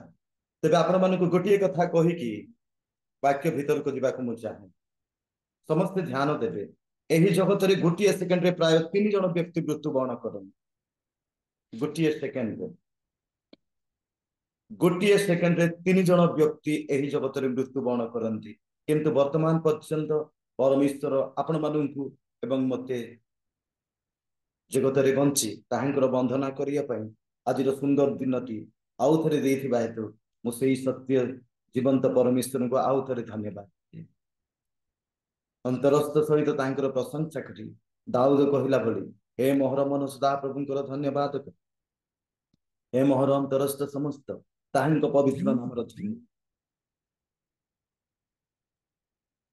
ତେବେ ଆପଣମାନଙ୍କୁ ଗୋଟିଏ କଥା କହିକି ବାକ୍ୟ ଭିତରକୁ ଯିବାକୁ ମୁଁ ଚାହେଁ। ସମସ୍ତେ ଧ୍ୟାନ ଦେବେ। ଏହି ଜଗତରେ ଗୋଟିଏ ସେକେଣ୍ଡରେ ପ୍ରାୟ 3 ଜଣ ବ୍ୟକ୍ତି ମୃତ୍ୟୁବରଣ କରନ୍ତି। ଗୋଟିଏ ସେକେଣ୍ଡରେ 3 ଜଣ ବ୍ୟକ୍ତି ଏହି ଜଗତରେ ମୃତ୍ୟୁବରଣ କରନ୍ତି। କିନ୍ତୁ ବର୍ତ୍ତମାନ ପର୍ଯ୍ୟନ୍ତ ପରମେଶ୍ୱର ଆପଣମାନଙ୍କୁ ଏବଂ ମତେ ଜଗତରେ ବଞ୍ଚି ତାହାଙ୍କର ବନ୍ଦନା କରିବା ପାଇଁ ଆଜିର ସୁନ୍ଦର ଦିନଟି ଆଉ ଥରେ ଦେଇଥିବା ହେତୁ ମୁଁ ସେଇ ସତ୍ୟ ଜୀବନ୍ତ ପରମେଶ୍ୱରଙ୍କୁ ଆଉ ଥରେ ଧନ୍ୟବାଦ ଦିଏ। ଅନ୍ତରସ୍ଥ ସହିତ ତାଙ୍କର ପ୍ରଶଂସା କରି ଦାଉଦ କହିଲା ଭଳି, ହେ ମୋହର ମନ ସଦା ପ୍ରଭୁଙ୍କର ଧନ୍ୟବାଦ କର। ହେ ମୋହର ଅନ୍ତରସ୍ଥ ସମସ୍ତ ତାହାଙ୍କ ପବିତ୍ର ନାମର ଧନ୍ୟ।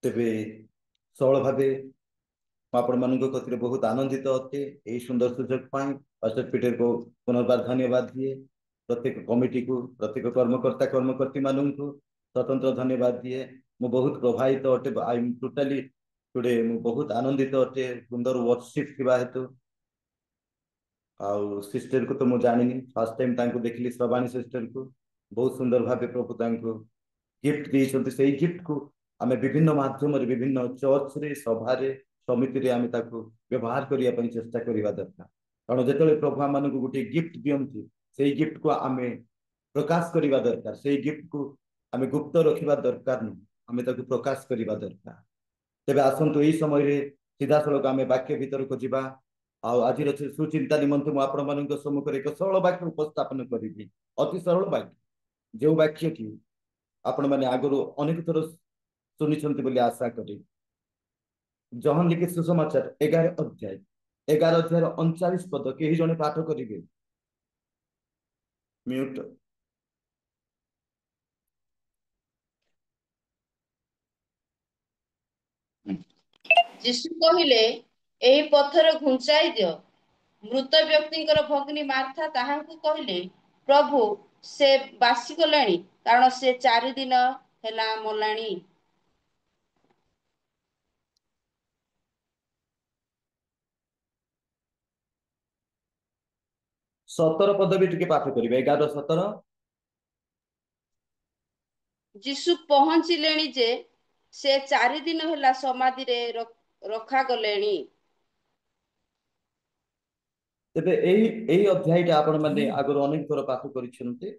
ତେବେ ସରଳ ଭାବେ ମୁଁ ଆପଣମାନଙ୍କ କତିରେ ବହୁତ ଆନନ୍ଦିତ ଅଟେ ଏହି ସୁନ୍ଦର ସୁଯୋଗ ପାଇଁ। ପାଷ୍ଟର ପିଟରଙ୍କୁ ପୁନର୍ବାର ଧନ୍ୟବାଦ ଦିଏ। ପ୍ରତ୍ୟେକ କମିଟିକୁ, ପ୍ରତ୍ୟେକ କର୍ମକର୍ତ୍ତା କର୍ମକର୍ତ୍ତୀ ମାନଙ୍କୁ ସ୍ୱତନ୍ତ୍ର ଧନ୍ୟବାଦ ଦିଏ। ମୁଁ ବହୁତ ପ୍ରଭାବିତ ଅଟେ। ଆଇ ଏମ୍ ଟୋଟାଲି ଟୁଡେ ମୁଁ ବହୁତ ଆନନ୍ଦିତ ଅଟେ ସୁନ୍ଦର ୱାର୍କସିପ ଥିବା ହେତୁ। ଆଉ ସିଷ୍ଟରକୁ ତ ମୁଁ ଜାଣିନି, ଫାର୍ଷ୍ଟ ଟାଇମ ତାଙ୍କୁ ଦେଖିଲି, ଶ୍ରବାଣୀ ସିଷ୍ଟରକୁ। ବହୁତ ସୁନ୍ଦର ଭାବେ ପ୍ରଭୁ ତାଙ୍କୁ ଗିଫ୍ଟ ଦେଇଛନ୍ତି। ସେଇ ଗିଫ୍ଟକୁ ଆମେ ବିଭିନ୍ନ ମାଧ୍ୟମରେ, ବିଭିନ୍ନ ଚର୍ଚ୍ଚରେ, ସଭାରେ, ସମିତିରେ ଆମେ ତାକୁ ବ୍ୟବହାର କରିବା ପାଇଁ ଚେଷ୍ଟା କରିବା ଦରକାର। କାରଣ ଯେତେବେଳେ ପ୍ରଭୁ ଆମମାନଙ୍କୁ ଗୋଟିଏ ଗିଫ୍ଟ ଦିଅନ୍ତି, ସେଇ ଗିଫ୍ଟକୁ ଆମେ ପ୍ରକାଶ କରିବା ଦରକାର। ସେଇ ଗିଫ୍ଟକୁ ଆମେ ଗୁପ୍ତ ରଖିବା ଦରକାର ନୁହେଁ, ଆମେ ତାକୁ ପ୍ରକାଶ କରିବା ଦରକାର। ତେବେ ଆସନ୍ତୁ ଏହି ସମୟରେ ସିଧାସଳଖ ଆମେ ବାକ୍ୟ ଭିତରକୁ ଯିବା। ଆଉ ଆଜିର ସୁଚିନ୍ତା ନିମନ୍ତେ ମୁଁ ଆପଣମାନଙ୍କ ସମ୍ମୁଖରେ ଏକ ସରଳ ବାକ୍ୟ ଉପସ୍ଥାପନ କରିବି। ଅତି ସରଳ ବାକ୍ୟ, ଯେଉଁ ବାକ୍ୟ କି ଆପଣମାନେ ଆଗରୁ ଅନେକ ଥର ଶୁଣିଛନ୍ତି ବୋଲି ଆଶା କରେ। ଜହନ ଲିଖିତ ସୁସମାଚାର 11 ଅଧ୍ୟାୟ 11 अध्याय 39 पद केही जने पाठ करिवे। म्यूट। ଯୀଶୁ କହିଲେ, ଏହି ପଥର ଘୁଞ୍ଚାଇ ଦିଅ। ମୃତ ବ୍ୟକ୍ତିଙ୍କର ଭଗ୍ନୀ ମାର୍ଥା ତାହାଙ୍କୁ କହିଲେ, ପ୍ରଭୁ, ସେ ବାସିଗଲାଣି, କାରଣ ସେ 4 ଦିନ ହେଲା ମଲାଣି। सतर पद भी टिके पाठ करिवे। 11 17। ଯୀଶୁ ପହଞ୍ଚିଲେଣି ଯେ ସେ 4 ଦିନ ହେଲା ସମାଧିରେ ରଖାଗଲେଣି। तेबे एही अध्यायटा आपण माने आगर अनेक थर पाठ करिसेंते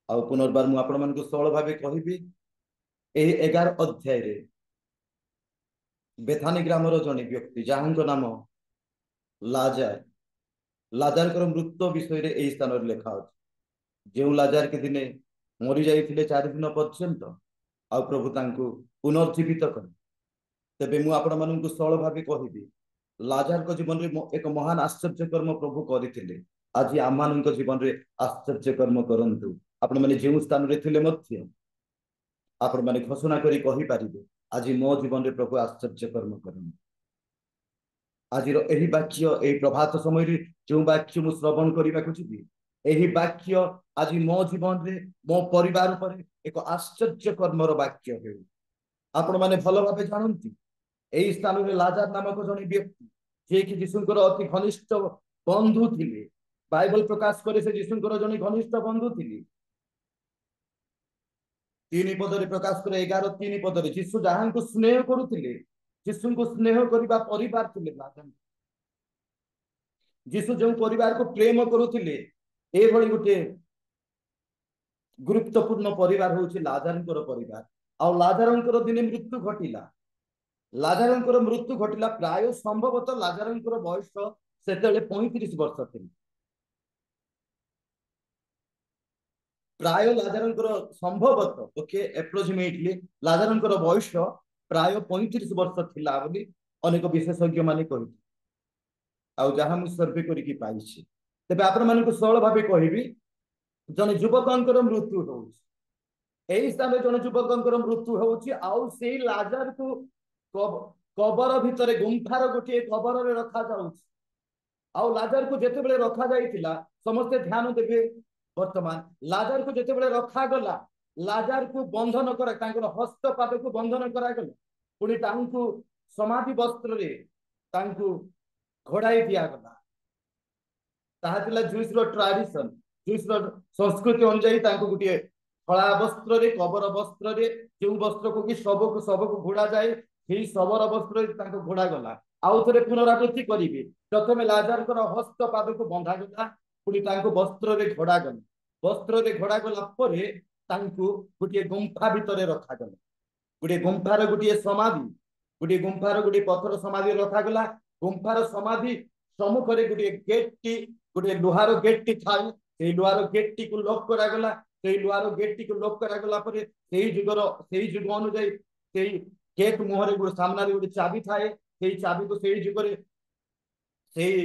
आ पुनर्बार मु आपण मानको सरल भाबे कहिबी। एही 11 अध्याय रे बेथानी ग्रामर जने व्यक्ति जहांको नाम लाजार लाजारकर मृत्यु विषय रे एही स्थान रे लिखा अछि। जेउ लाजार के दिने मरि जाइथिले 4 दिन पर्यंत आ प्रभु तांको पुनर्जीवित कर। तेबे मु आपण मानको सरल भाबे कहिबी, लाजार को जीवन रे एक महान आश्चर्य कर्म प्रभु करिथिले। आज आम मान जीवन रे आश्चर्य कर्म करंतु। आपण माने जेउ स्थान रे थिले मध्य आपण माने घोषणा करी कहि पारिबे, आज मो जीवन रे प्रभु आश्चर्य कर्म करन। आज एही वाक्य एही प्रभात समय रे जो वाक्य मु श्रवण करिबा को जिबी, एही वाक्य आज मो जीवन रे मो परिवार पर एक आश्चर्य कर्मर वाक्य हे। आपण माने भलो भाबे जानंती एही स्थान रे लाजार नामक जने व्यक्ति जे कि यीशुंकर अति घनिष्ठ बंधु थिले। बाइबल प्रकाश करे से यीशुंकर जने घनिष्ठ बंधु थिले। 3 पदरे प्रकाश करे 11:3 पदरे यीशु जहां को स्नेह करुथिले, यीशु को स्नेह करिबा परिवार थिले लाजार। यीशु जो परिवार को प्रेम करुथिले ए भली गुटे गुरुत्वपूर्ण परिवार होछि लाजारंकर परिवार। आ लाजारंकर दिने मृत्यु घटिला। लाजारंकर मृत्यु घटिला प्राय संभवतः लाजारंकर बयस सेतेले 35 वर्ष थिले। प्राय लाजारंकर संभवतः ओके एप्रोक्सीमेटली लाजारंकर बयस प्राय 35 वर्ष थिला बोली अनेक विशेषज्ञ माने कहि। आ जहां मु सर्वे करी की पाइछि। तबे आपण मानको सरल भाबे कहिबी, जने युवकंकर मृत्यु होउछि। एही स्थान रे जने युवकंकर मृत्यु होउछि। आउ सेही लाजार को कबर भितरे गुंफार गोटे कबर रे रखा जाउछि। आउ लाजार को जेते बेले रखा जाइतिला समस्त ध्यान देबे। वर्तमान लाजार को जेते बेले रखा गला, लाजार को बंधन करा तांकर हस्त पाद को बंधन करा गला। पुनी तांकु समाधि वस्त्र रे तांकु घोड़ाई दिया गला। ताहा तिला जुइस रो ट्रेडिशन, जुइस रो संस्कृति अनुसार तांकु गुटिए फळा वस्त्र रे कबर वस्त्र रे जो वस्त्र को कि सबको घोड़ा जाए ही सबर वस्त्र रे तांकु घोड़ा गला। आउ थरे पुनरावृत्ति करिवे। प्रथमे लाजार को हस्त पाद को बंधा गला, पुनी तांकु वस्त्र रे घोड़ा गला। वस्त्र रे घोड़ा गला परे तांकु गुटिए गुंफा भितरे रखा गला। गुटिए गुंफार गुटिए समाधि, गुटिए गुंफार गुटिए पत्थर समाधि रखा गला। गुंफार समाधि सम्मुख रे गुटिए गेट टी गुटिए लोहार गेट टी थाई। सेही लोहार गेट टी को लॉक करा गला। सेही लोहार गेट टी को लॉक करा गला परे सेही जुग अनुसार सेही गेट मुहरे गुटे सामना रे गुटे चाबी थाए। सेही चाबी को सेही जुगरे सेही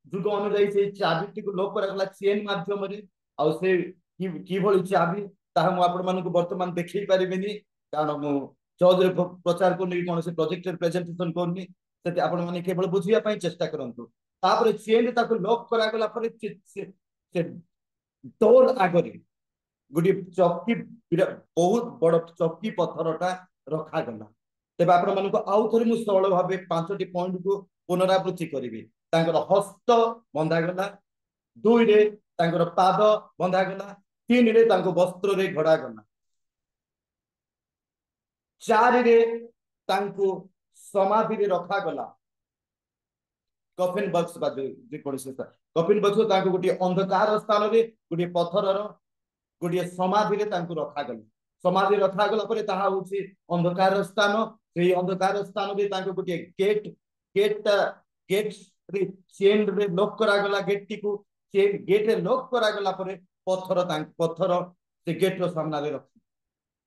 जुग अनुसार सेही चाबी टी को लॉक करा गला चेन माध्यम रे। आ से की भली चाबी ताहा मु आपण मानको वर्तमान देखै परिबेनी, कारण मु चौध रे प्रचार को नै कोन से प्रोजेक्ट प्रेजेंटेशन करनी। सेते आपण माने केवल बुझिया पई चेष्टा करंतु। तापर चेन ताको लॉक करा गला परे से डोर आगरे गुडी चौकी बहुत बड़ चौकी पत्थरटा रखा गला। तेबे आपण मानको आउ थरे मु सरल भाबे 5टी पॉइंट को पुनरावृत्ति करिवे। तांकर हस्त बंधा गला, 2 रे तांकर पाद बंधा गला, 3 रे तांको वस्त्र रे घोड़ा गला, 4 रे तांको समाधि रे रखा गला। कफिन बॉक्स बाजू जे कोनसे कफिन बॉक्स तांको गुटी अंधकार स्थान रे गुटी पत्थरर गुटी समाधि रे तांको रखा गला। समाधि रखा गला परे ताहा होछि अंधकार स्थान। सेही अंधकार स्थान रे तांको गुटी गेट रे चेन रे लॉक करा गला। गेट टी को चेन गेट रे लॉक करा गला परे पत्थर से गेट रो सामना रे रखी।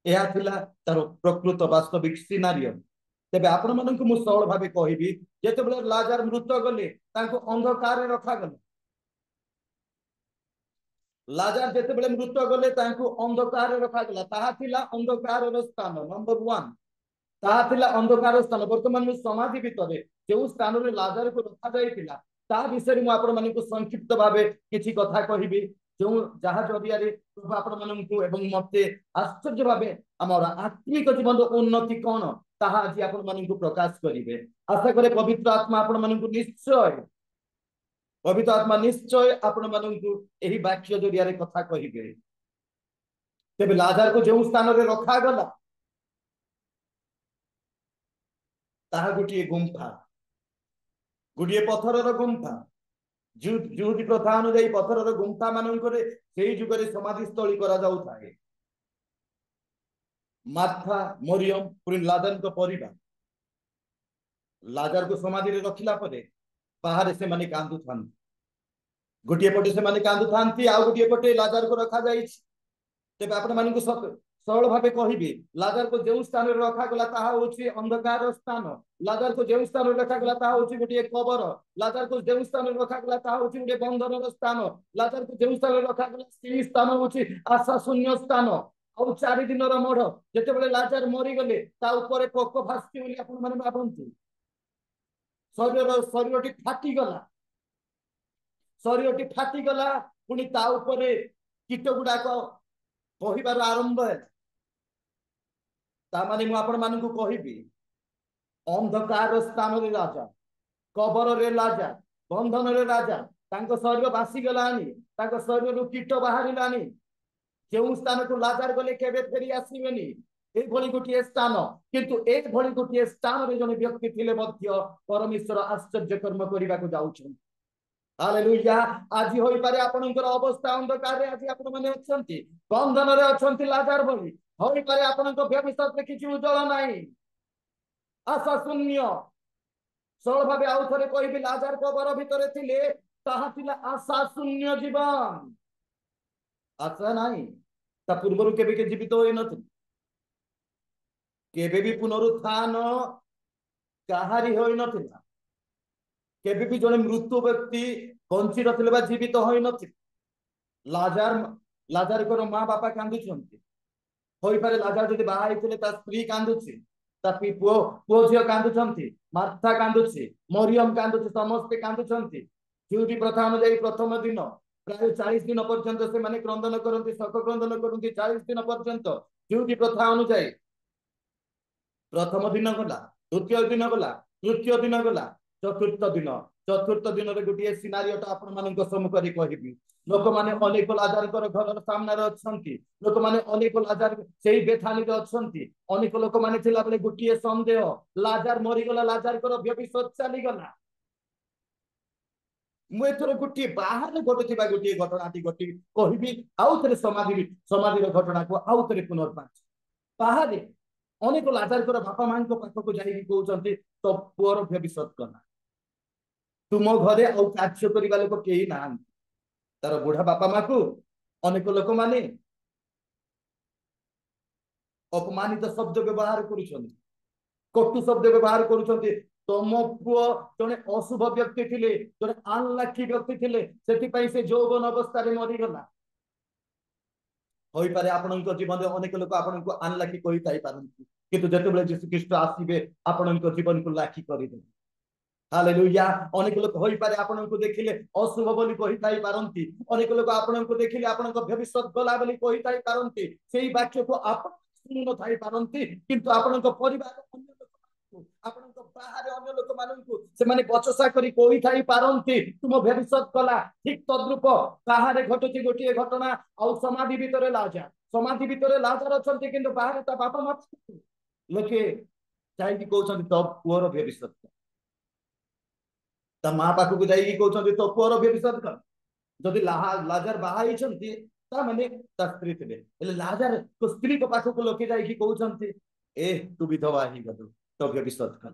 एहा थिला तार प्रकृत वास्तविक सिनारियो। तेबे आपण मानक मु सरल भाबे कहिबी जेतेबेले लाजार मृत गले तांको अंधकार रखागला लाजार जेतेबेले मृत गले तांको अंधकार रखागला ताहा थिला अंधकार स्थान नंबर 1 ताहा थिला अंधकार स्थान वर्तमान समाधि भितरे जो स्थान रे लाजार को रखा जाइतिला ता विषय मु आपण मानक संक्षिप्त भाबे किछि कथा कहिबी जो जहा जरिया रे प्रभु आपण मानक एवं मते आश्चर्य भाबे हमर आत्मिक जीवन उन्नति कोन ताहा आज आपण मानक प्रकाश करिवे आशा करे पवित्र आत्मा आपण मानक निश्चय आपण मानक एही वाक्य जरिया रे कथा कहिबे तेबे लाजार को जो स्थान रे रखा गला ताहा गुटिए गुंफा गुटिए पत्थरर गुंफा जुहुदी प्रथा अनुଯାୟୀ पत्थरर गुंफा मानकरे सेही जुगरे समाधि स्थली करा जाउ थाए मार्था मरियम पुरी लाजार को परिवार लाजार को समाधि रे रखिला परे बाहर से माने कांदु थान गोटिए पटे से माने कांदु थांती आ गोटिए पटे लाजार को रखा जाई तेबे आपण मानन को सरल भाबे कहिबे लाजार को जो स्थान रे रखा गला ताहा होची अंधकार स्थान लाजार को जो स्थान रे रखा गला ताहा होची गोटिए कबर लाजार को जो स्थान रे रखा गला ताहा होची गोटिए बंधन स्थान लाजार को जो स्थान रे रखा गला सी स्थान होची आशा शून्य स्थान और 4 दिन रो मोढ जेतेबेले लाजार मरि गले ता ऊपर पोक भास्ती बोली आपण माने भाबंती शरीरटी फाटी गला पुनी ता ऊपर कीट गुडाक कहिबार आरंभ है ता माने मु आपण मानकु कहिबी अंधकार स्थान रे राजा कबर रे राजा बंधन रे राजा तांको शरीर बासी गलानी तांको शरीर रु कीट बाहरिलानी जो स्थान को लाजार गले केबे फेरी आसीबेनी ए भली गोटिए स्थान किंतु ए भली गोटिए स्थान रे जने व्यक्ति थिले मध्य परमेश्वर आश्चर्य कर्म करिबा को जाउछन हालेलुया आज होई पारे आपनकर अवस्था अंधकार रे आज आपण माने अछंती बंधन रे अछंती लाजार भली होई पारे आपनकर भविष्यत रे किछि उज्जवल नाही आशा शून्य सरल भाबे आउ थरे कहिबी लाजार कबर भितरे थिले ताहा थिला आशा शून्य जीवन आशा नाही ता पूर्वरु केबे के जीवित होई नथि केबे भी पुनरुत्थान काहारी होई नथिला केबे भी जने मृत्यु व्यक्ति बंची रथिले बा जीवित होई नथि लाजार को मां बापा कांदुछंती होई पारे लाजार जदि बाहाई थिले ता स्त्री कांदुछि ता पुओ झियो कांदुछंती मार्था कांदुछि मरियम कांदुछि समस्त कांदुछंती जिउदी प्रथा अनुଯାୟୀ प्रथम दिन प्राय 40 दिन पर्यंत से माने क्रंदन करंती शोक क्रंदन करंती 40 दिन पर्यंत जिउदी प्रथा अनुଯାୟୀ प्रथम दिन गला द्वितीय दिन गला तृतीय दिन गला चतुर्थ दिन रे गोटिए सिनारियोटा आपण मानक सम्मुख रे कहिबी लोक माने अनेक लाजार घर सामने रे अछंती लोक माने अनेक लाजार सेही बेथानी रे अछंती अनेक लोक माने थिला बेले गोटिए संदेह लाजार मरि गला लाजार भविष्य चली गला मु एथर गोटिए बाहर घटुथिबा गोटिए घटनाटी घटी कहिबी आउ थरे समाधि घटना को आउ थरे पुनर्पाच बाहर अनेक लाजार बापा मां पाख को जाई कहउचंती तो पुअर भविष्य कना तुम घरे आउ कार्य करिबा लोक केही नान तार बुढ़ा बापा मां को अनेक लोक माने अपमानित शब्द व्यवहार करूछंती कटु शब्द व्यवहार करूछंती तुम पुओ जने अशुभ व्यक्ति थिले जने अनलकी व्यक्ति थिले सेति पई से यौवन अवस्था रे मरि गला होई पारे आपनक जीवन रे अनेक लोक आपनक अनलकी कहि ताई पारंती किंतु जेतेबेले यीशु ख्रीष्ट आसीबे आपनक जीवन को लाखी करि दे हालेलुया अनेक लोक होई पारे आपनक देखिले अशुभ बोली कहि ताई पारंती अनेक लोक आपनक देखिले आपनक भविष्य गला बोली कहि ताई पारंती सेही वाक्य को आप सुन न थाई पारंती किंतु आपनक परिवार अन्य लोक आपनक बाहर अन्य लोक माननकु से माने बचसा करी कहि थाई पारंती तुम भविष्य गला ठीक तद्रूप बाहर घटुची गोटिए घटना और समाधि भितरे लाजार अछंती किंतु बाहर ता बापा मां लोके जाई कहउछंती तो पुअर भविष्य ता मां पाखु को जाई कहउछंती तो पुअर भविष्य कर जदि लाजार बाहाई छंती ता माने ता स्त्री थिले एले लाजार को स्त्री को पाखु को लोके जाई कहउछंती ए तू विधवा ही गदु तो भविष्य कर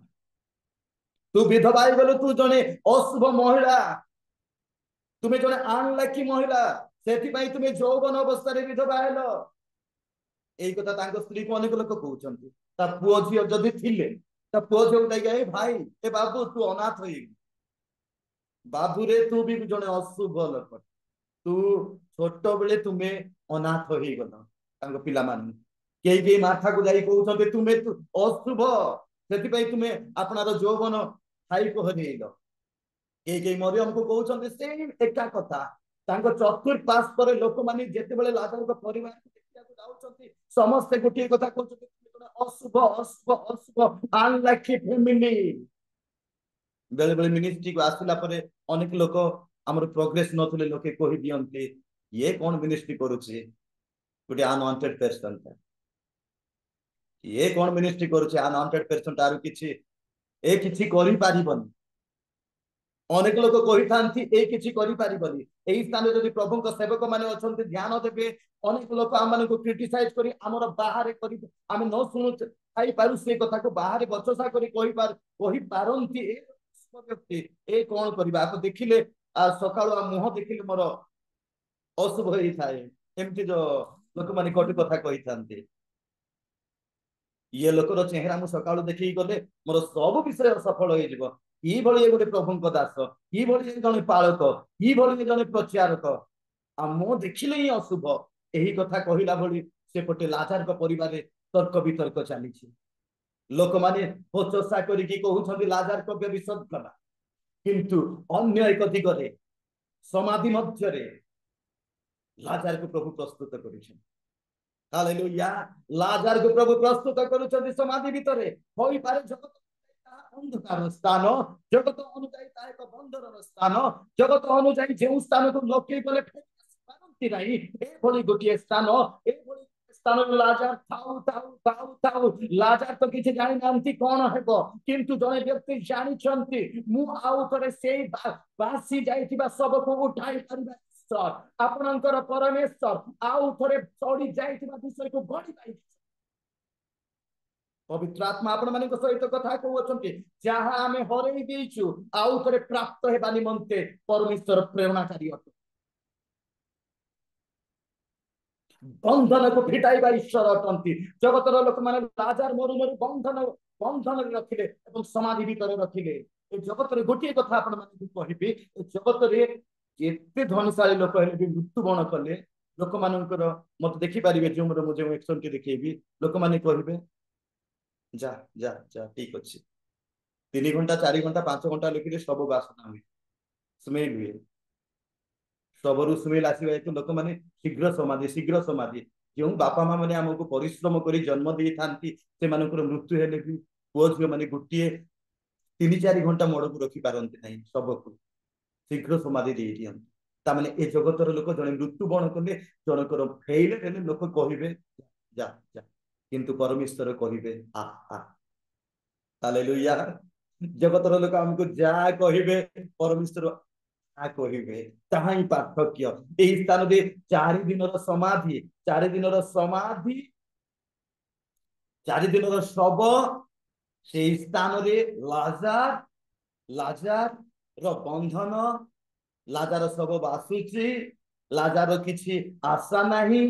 तू विधवा ही गलु तू जने अशुभ महिला तुमे जने अनलकी महिला सेति पई तुमे यौवन अवस्था रे विधवा हेलो एई कथा तांको स्त्री को अनेक लोक कहउछंती ता पुओ झियो जदि थिले पुओ जो भाई ए बाबू तू अनाथ हो बाबू रे तू भी जने अशुभ लोक तू छोट बेले तुम्हें अनाथ हो गल पिला मान कई माथा को जाई कहते तुम्हें अशुभ से तुम्हें अपनार यौवन खाई हरइल कई मरियम को कहते से एका कथा चतुर्पार्श्वर लोक मैंने जिते लाजर परिवार समस्ते गोटे कथा कहते अशुभ अशुभ अशुभ अनलकी फैमिली बेले बेले मिनिस्ट्री को आसला परे अनेक लोक आमर प्रोग्रेस नथले लोके कहि दियंती ये कौन मिनिस्ट्री करूची गोटे अनवांटेड पर्सन ये कौन मिनिस्ट्री करूची अनवांटेड पर्सन आरु किछि ए किछि करि पारिबनी अनेक लोक कहि थांती ए किछि करि पारिबनी एही स्थान जदि प्रभु को सेवक माने अछंती ध्यान देबे अनेक लोक आम माने को क्रिटिसाइज करी हमर बाहर करी आमे न सुनु खाई पारु से कथा को बाहर बचसा करी कहि पारंती व्यक्ति ए कौन करबा आप देखिले सकाळ मुह देखिले मोर अशुभ होई थाए एमती जो लोक माने कटु कथा कहि थांती ये लोकर चेहरा मु सकाळ देखि गले मोर सब विषय सफल होई जिवो ई भली गोटे प्रभुंक दास ई भली जने पालक ई भली जने प्रचारक आ मो देखिले ही अशुभ एही कथा कहिला भली से पटे लाचार को परिवार तर्क वितर्क चली लोक माने होचसा करिकी कहउछथि लाजार को विसर्ज कला किंतु अन्य एक दिगरे समाधि मध्य रे लाजार को प्रभु प्रस्तुत करिछन हालेलुया लाजार को प्रभु प्रस्तुत करूछथि समाधि भितरे होई पारे जगत अंधकार स्थान जगत अनुଯାयी ता एक बंधन स्थान जगत अनुଯାयी जे स्थान को लोके गले पारंती नाही ए भली गोटे स्थान ए भली स्थान लाजार थाउ थाउ थाउ थाउ लाजार तो किछि जानि नांती कोन हेबो किंतु जने व्यक्ति जानि छंती मु आउ तरे सेई बासी जाइतिबा सब को उठाई परिबा ईश्वर आपनकर परमेश्वर आउ थरे चढ़ी जाइतिबा विषय को गणी पाइ पवित्र आत्मा आपण माने सहित कथा कहउछंती जहा आमे हरई देइछु आउ थरे प्राप्त हेबा निमंते परमेश्वर प्रेरणाकारी अट बंधन को फिटाइबा ईश्वर अटंती जगतर लोक माने लाजार मरु मरु बंधन बंधन रखिले एवं समाधि भीतर रखिले ए जगतर गोटे कथा आपण माने कहिबे ए जगत रे एते धनशाली लोक हेले भी मृत्युवरण कले लोक मानकर मत देखि पारिबे जे मोर मुझे एक्शन के देखैबी लोक माने कहिबे जा जा जा ठीक अछि 3 घंटा 4 घंटा 5 घंटा लेकिन सब बासना हुए स्मेल हुए सबरु स्मेल आसीबा हेतु लोक माने शीघ्र समाधि जो बापा माँ मैंने आमको परिश्रम करी जन्म दे थांती से मानकर मृत्यु हेले भी पुओ झियो माने गोटे 3-4 घंटा मोड़ को रखी पारंती नहीं सबको शीघ्र समाधि दे दियंती तामाने ए जगतर लोक जने मृत्युवरण कले जनकर फेल हेले लोक कहिबे जा जा किंतु परमेश्वर कहिबे आ आ हालेलुया जगतर लोक हमको जा कहिबे परमेश्वर आ कहिबे ताहाई पार्थक्य एही स्थान दे 4 दिनर समाधि 4 दिनर समाधि 4 दिनर शब से स्थान रे लाजार रो बंधन लाजार सब बासुची लाजार किछि आशा नाही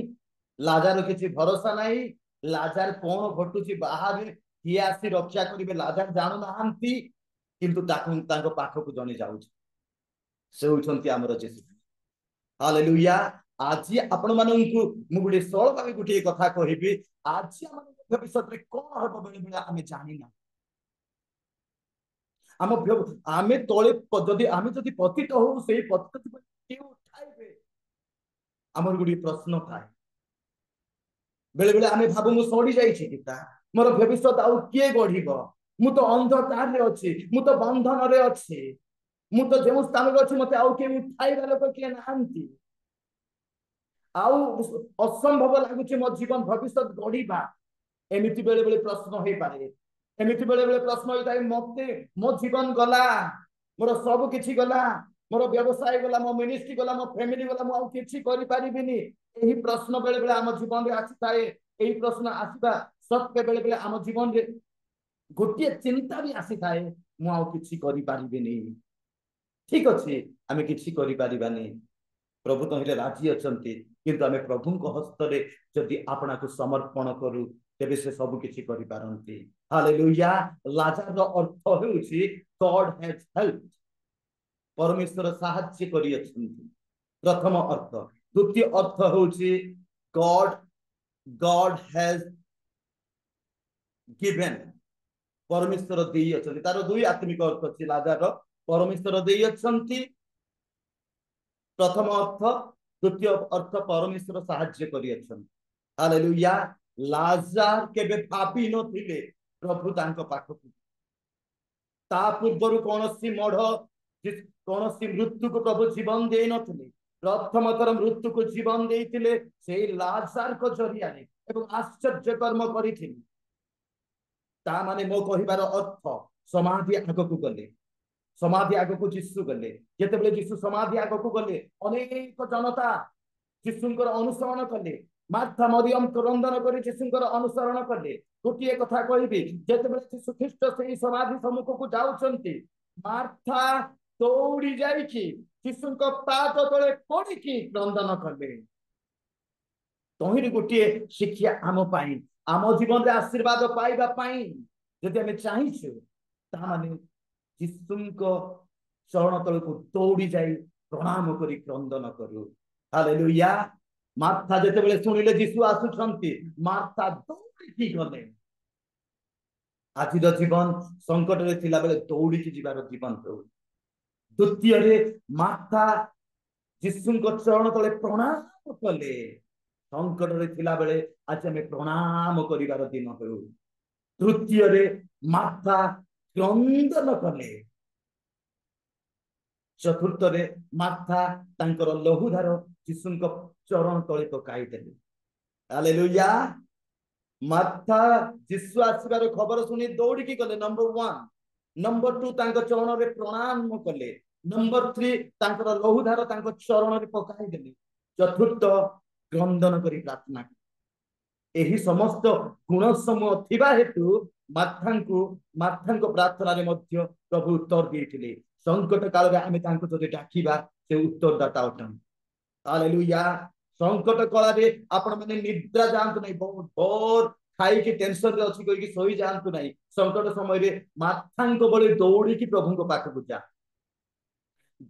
लाजार किछि भरोसा नाही लाजार कोन घटुची बाहर किए आसी रक्षा करिवे लाजार जानु नाहंती किंतु ताको पाख को जने जाउछ से होचंती हमर जेसु हालेलुया आज आपण माननकु मु गुडी 16 भागे गुटी कथा कहिबी आज हमन भविष्य रे कोन हबो बेले बेले आमे जानि ना आमे तळे जदि आमे जदि पतित हो सेही पतित के उठाइबे हमर गुडी प्रश्न थाए बेले बेले आमे भाबु मु सडी जाई छि किता मोर भविष्य आउ के गढिबो मु तो अंधकार रे अछि मु तो बंधन रे अछि मु तो जे स्थान रे अछि मते आउ के उठाइबा लोक के नाहंती आउ असंभव लागुछि मो जीवन भविष्य गढिबा एमिति बेले बेले प्रश्न होई पारे एमिति बेले बेले प्रश्न होई जाय मते मो जीवन गला मोर सब किछि गला मोर व्यवसाय गला मो मिनिस्ट्री गला मो फैमिली गला मो आउ किछि करि पारिबिनी एही प्रश्न बेले बेले हम जीवन रे आछि थाए एही प्रश्न आसीबा सत्य बेले बेले हम जीवन रे गोटे चिंता भी आसी थाए मु आउ किछि करि पारिबिनी ठीक अछि आमे किछि करि पारिबानी प्रभु तहिले राजी अछंती किंतु आमे प्रभु को हस्त रे जदि आपना को समर्पण करू तेबे से सब किछि करि पारंती। हालेलुया। लाजर रो अर्थ हेउछि गॉड हैज हेल्प, परमेश्वर साहाय्य करि अछंती, प्रथम अर्थ। द्वितीय अर्थ हेउछि गॉड गॉड हैज गिवन, परमेश्वर देई अछंती। तार दुई आत्मिक अर्थ अछि लाजर रो, परमेश्वर देई अछंती प्रथम अर्थ, द्वितीय अर्थ परमेश्वर साहाय्य करि अछंती। हालेलुया। लाजर केबे भाबी नथिले प्रभु तांको पाखकु, ता पूर्वरु कोनोसी मढ़ कोनोसी मृत्यु को प्रभु जीवन दे नथिले, प्रथम थर मृत्यु को जीवन देइतिले सेई लाजर को जरिया रे एवं आश्चर्य कर्म करिथिले। ता माने मो कहिबार अर्थ समाधि आगकु गले, समाधि आगकु यीशु गले, जेतेबेले यीशु समाधि आगकु गले अनेक जनता यीशुंकर अनुसरण कले, मार्था मरियम क्रंदन करी यीशुंकर अनुसरण कले। गोटिए कथा कहबी, जेतेबेले यीशु ख्रीष्ट सेही समाधि सम्मुख को जाउछंती, मार्था दौड़ी जाइकी यीशुंक पाद तळे पड़िकी क्रंदन कले। तहिरी गोटिए शिक्षा आम पाई, आम जीवन रे आशीर्वाद पाइबा पाई जदि हमें चाहिछु, ता माने यीशुंक चरण तळ को दौड़ी जाई प्रणाम करी क्रंदन करू। हालेलुया। मार्था जेतेबेले सुनिले यीशु आसुछंती, मार्था दौड़ी गले। आजिर जीवन संकट रे थिला बेले दौड़ी की जीवार जीवन हो। द्वितीय रे मार्था यीशुंक चरण तळे प्रणाम कले, संकट रे थिला बेले आज हमें प्रणाम करिवार दिन हो। तृतीय रे मार्था क्रंदन कले। चतुर्थ रे मार्था तांकर लहुधार यीशुंक चरण तळे पकाई देले। हालेलुया। मार्था यीशु आसीबार खबर सुनी दौड़ी की गले, नंबर 1। नंबर 2 तांको चरण रे प्रणाम कले। नंबर 3 तांकर लहुधार तांको चरण रे पकाई देले। चतुर्थ क्रंदन करी प्रार्थना। एही समस्त गुण समूह थिबा हेतु मार्थांको प्रार्थना रे मध्य प्रभु उत्तर देइथिले। संकट काल रे आमे तांको जदि डाकिबा से उत्तरदाता अटन। हालेलुया। संकट काल रे आपण माने निद्रा जानतु नै, बहुत भोर खाई के टेंशन रे अछि कोइ कि सोई जानतु नै। संकट समय रे मार्थांको बळे दौड़ी की प्रभुंको पाखकु जा,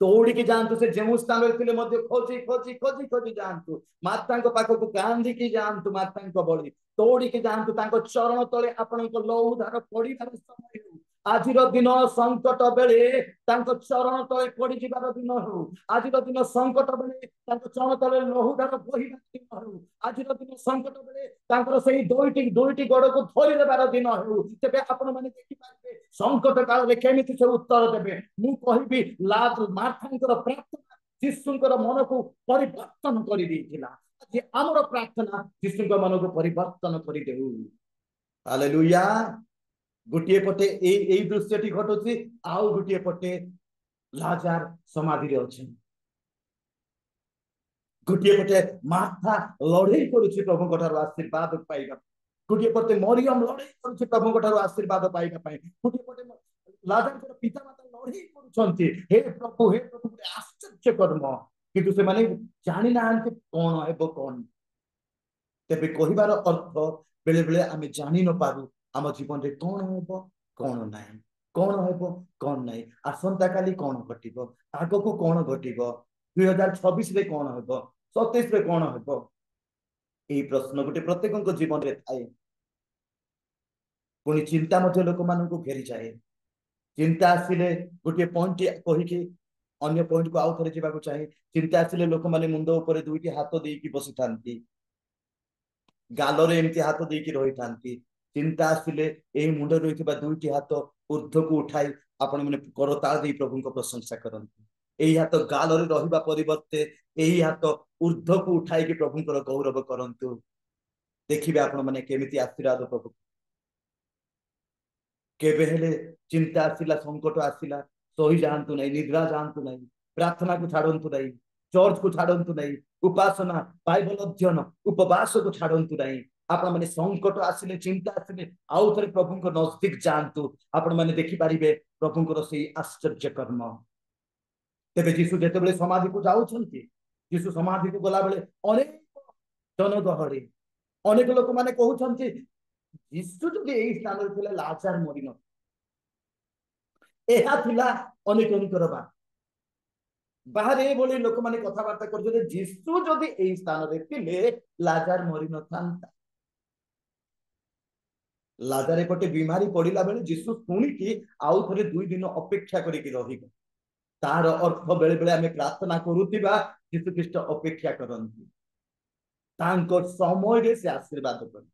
दौड़ी की जानतु से जेमु स्थान रे थिले मध्य खोजी खोजी खोजी खोजी जानतु, मार्थांको पाखकु कांदी की जानतु, मार्थांको बळे दौड़ी की जानतु, तांको चरण तळे आपणको लहुधार पडिबार समय हो। आजिर दिन संकट बेले तांको चरण तळे पड़ी जिबार दिन हो। आजिर दिन संकट बेले तांको चरण तळे लहुधार बहिबार दिन हो। आजिर दिन संकट बेले तांकर सेही दुईटी गोड़ को धरि देबार दिन हो। तेबे आपण माने देखि पाइबे संकट काल रे केमिति से उत्तर देबे। मु कहिबी मार्थांकर प्रार्थना यीशुंकर मन को परिवर्तन करि देइथिला। जे हमर प्रार्थना यीशुंकर मन को परिवर्तन करि देउ। हालेलुया। गोटिए पटे एई दृश्यटी घटुची, आउ गोटिए पटे लाजर समाधि रे अछि। गोटिए पटे मार्था लड़ाई करूची प्रभु कोठार आशीर्वाद पाइबा, गोटिए पटे मरियम लड़ाई करूची प्रभु कोठार आशीर्वाद पाइबा पई, गोटिए पटे लाजर को पिता माता लड़ाई करूछंती। हे प्रभु आश्चर्य कर्म, किंतु से माने जानि नाहंती कोन हेबो कोन। तेबे कहिबार अर्थ बेले बेले आमे जानि न पारू आम जीवन रे कोन हेबो कोन नाही, कोन हेबो कोन नाही, आसंता काली कोन घटिबो, आगको कोन घटिबो, 2026 रे कोन हेबो, 27 रे कोन हेबो। एई प्रश्न गोटे प्रत्येकक जीवन रे थाए। पुनी चिंता मध्य लोक मानन को घेरी जाए। चिंता आसिले गोटे पॉइंट कहि के अन्य पॉइंट को आउ थरे जिबाको चाहे। चिंता आसिले लोक माने मुंड ऊपर दुईटी हाथ देई की बसी थांती, गालरे एमती हाथ देई की रही थांती। चिंता आसिले एई मुंड रहितबा दुईटी हाथ ऊर्ध्व को उठाई आपण माने करताल देई प्रभु को प्रशंसा करंती। एई हाथ गालरे रहिबा परिवर्ते एई हाथ ऊर्ध्व को उठाई के प्रभु को गौरव करंतु। देखिबे आपण माने केमिति आशीर्वाद प्रभु। केबे हेले चिंता आसिला, संकट आसिला सोई जानतु नहीं, निद्रा जानतु नहीं, प्रार्थना को छाड़ंतु नहीं, चर्च को छाड़ंतु नहीं, उपासना बाइबल अध्ययन उपवास को छाड़ंतु नहीं। आपण माने संकट आसिले, चिंता आसिले आउ थरे प्रभु को नजदीक जानतु। आपण माने देखि पारिबे प्रभु को सेही आश्चर्य कर्म। तेबे यीशु जेतेबेले समाधि को जाउछंती, यीशु समाधि को गला बेले अनेक जनगहरी, अनेक लोक माने कहउछंती ଯୀଶୁ ଯଦି ଏଇ ସ୍ଥାନରେ ଥିଲେ ଲାଜାର ମରିନ। ଏହା ଥିଲା ଅନେକଙ୍କର ବା ବାହାରେ ଏଭଳି ଲୋକମାନେ କଥାବାର୍ତ୍ତା କରୁଛନ୍ତି ଯୀଶୁ ଯଦି ଏଇ ସ୍ଥାନରେ ଥିଲେ ଲାଜାର ମରିନଥାନ୍ତା। ଲାଜାର ଏପଟେ ବିମାରୀ ପଡିଲା ବେଳେ ଯୀଶୁ ଶୁଣିକି ଆଉ ଥରେ 2 ଦିନ ଅପେକ୍ଷା କରିକି ରହିବେ। ତାର ଅର୍ଥ ବେଳେ ବେଳେ ଆମେ ପ୍ରାର୍ଥନା କରୁଥିବା ଯୀଶୁ ଖ୍ରୀଷ୍ଟ ଅପେକ୍ଷା କରନ୍ତି, ତାଙ୍କ ସମୟରେ ସେ ଆଶୀର୍ବାଦ କରନ୍ତି।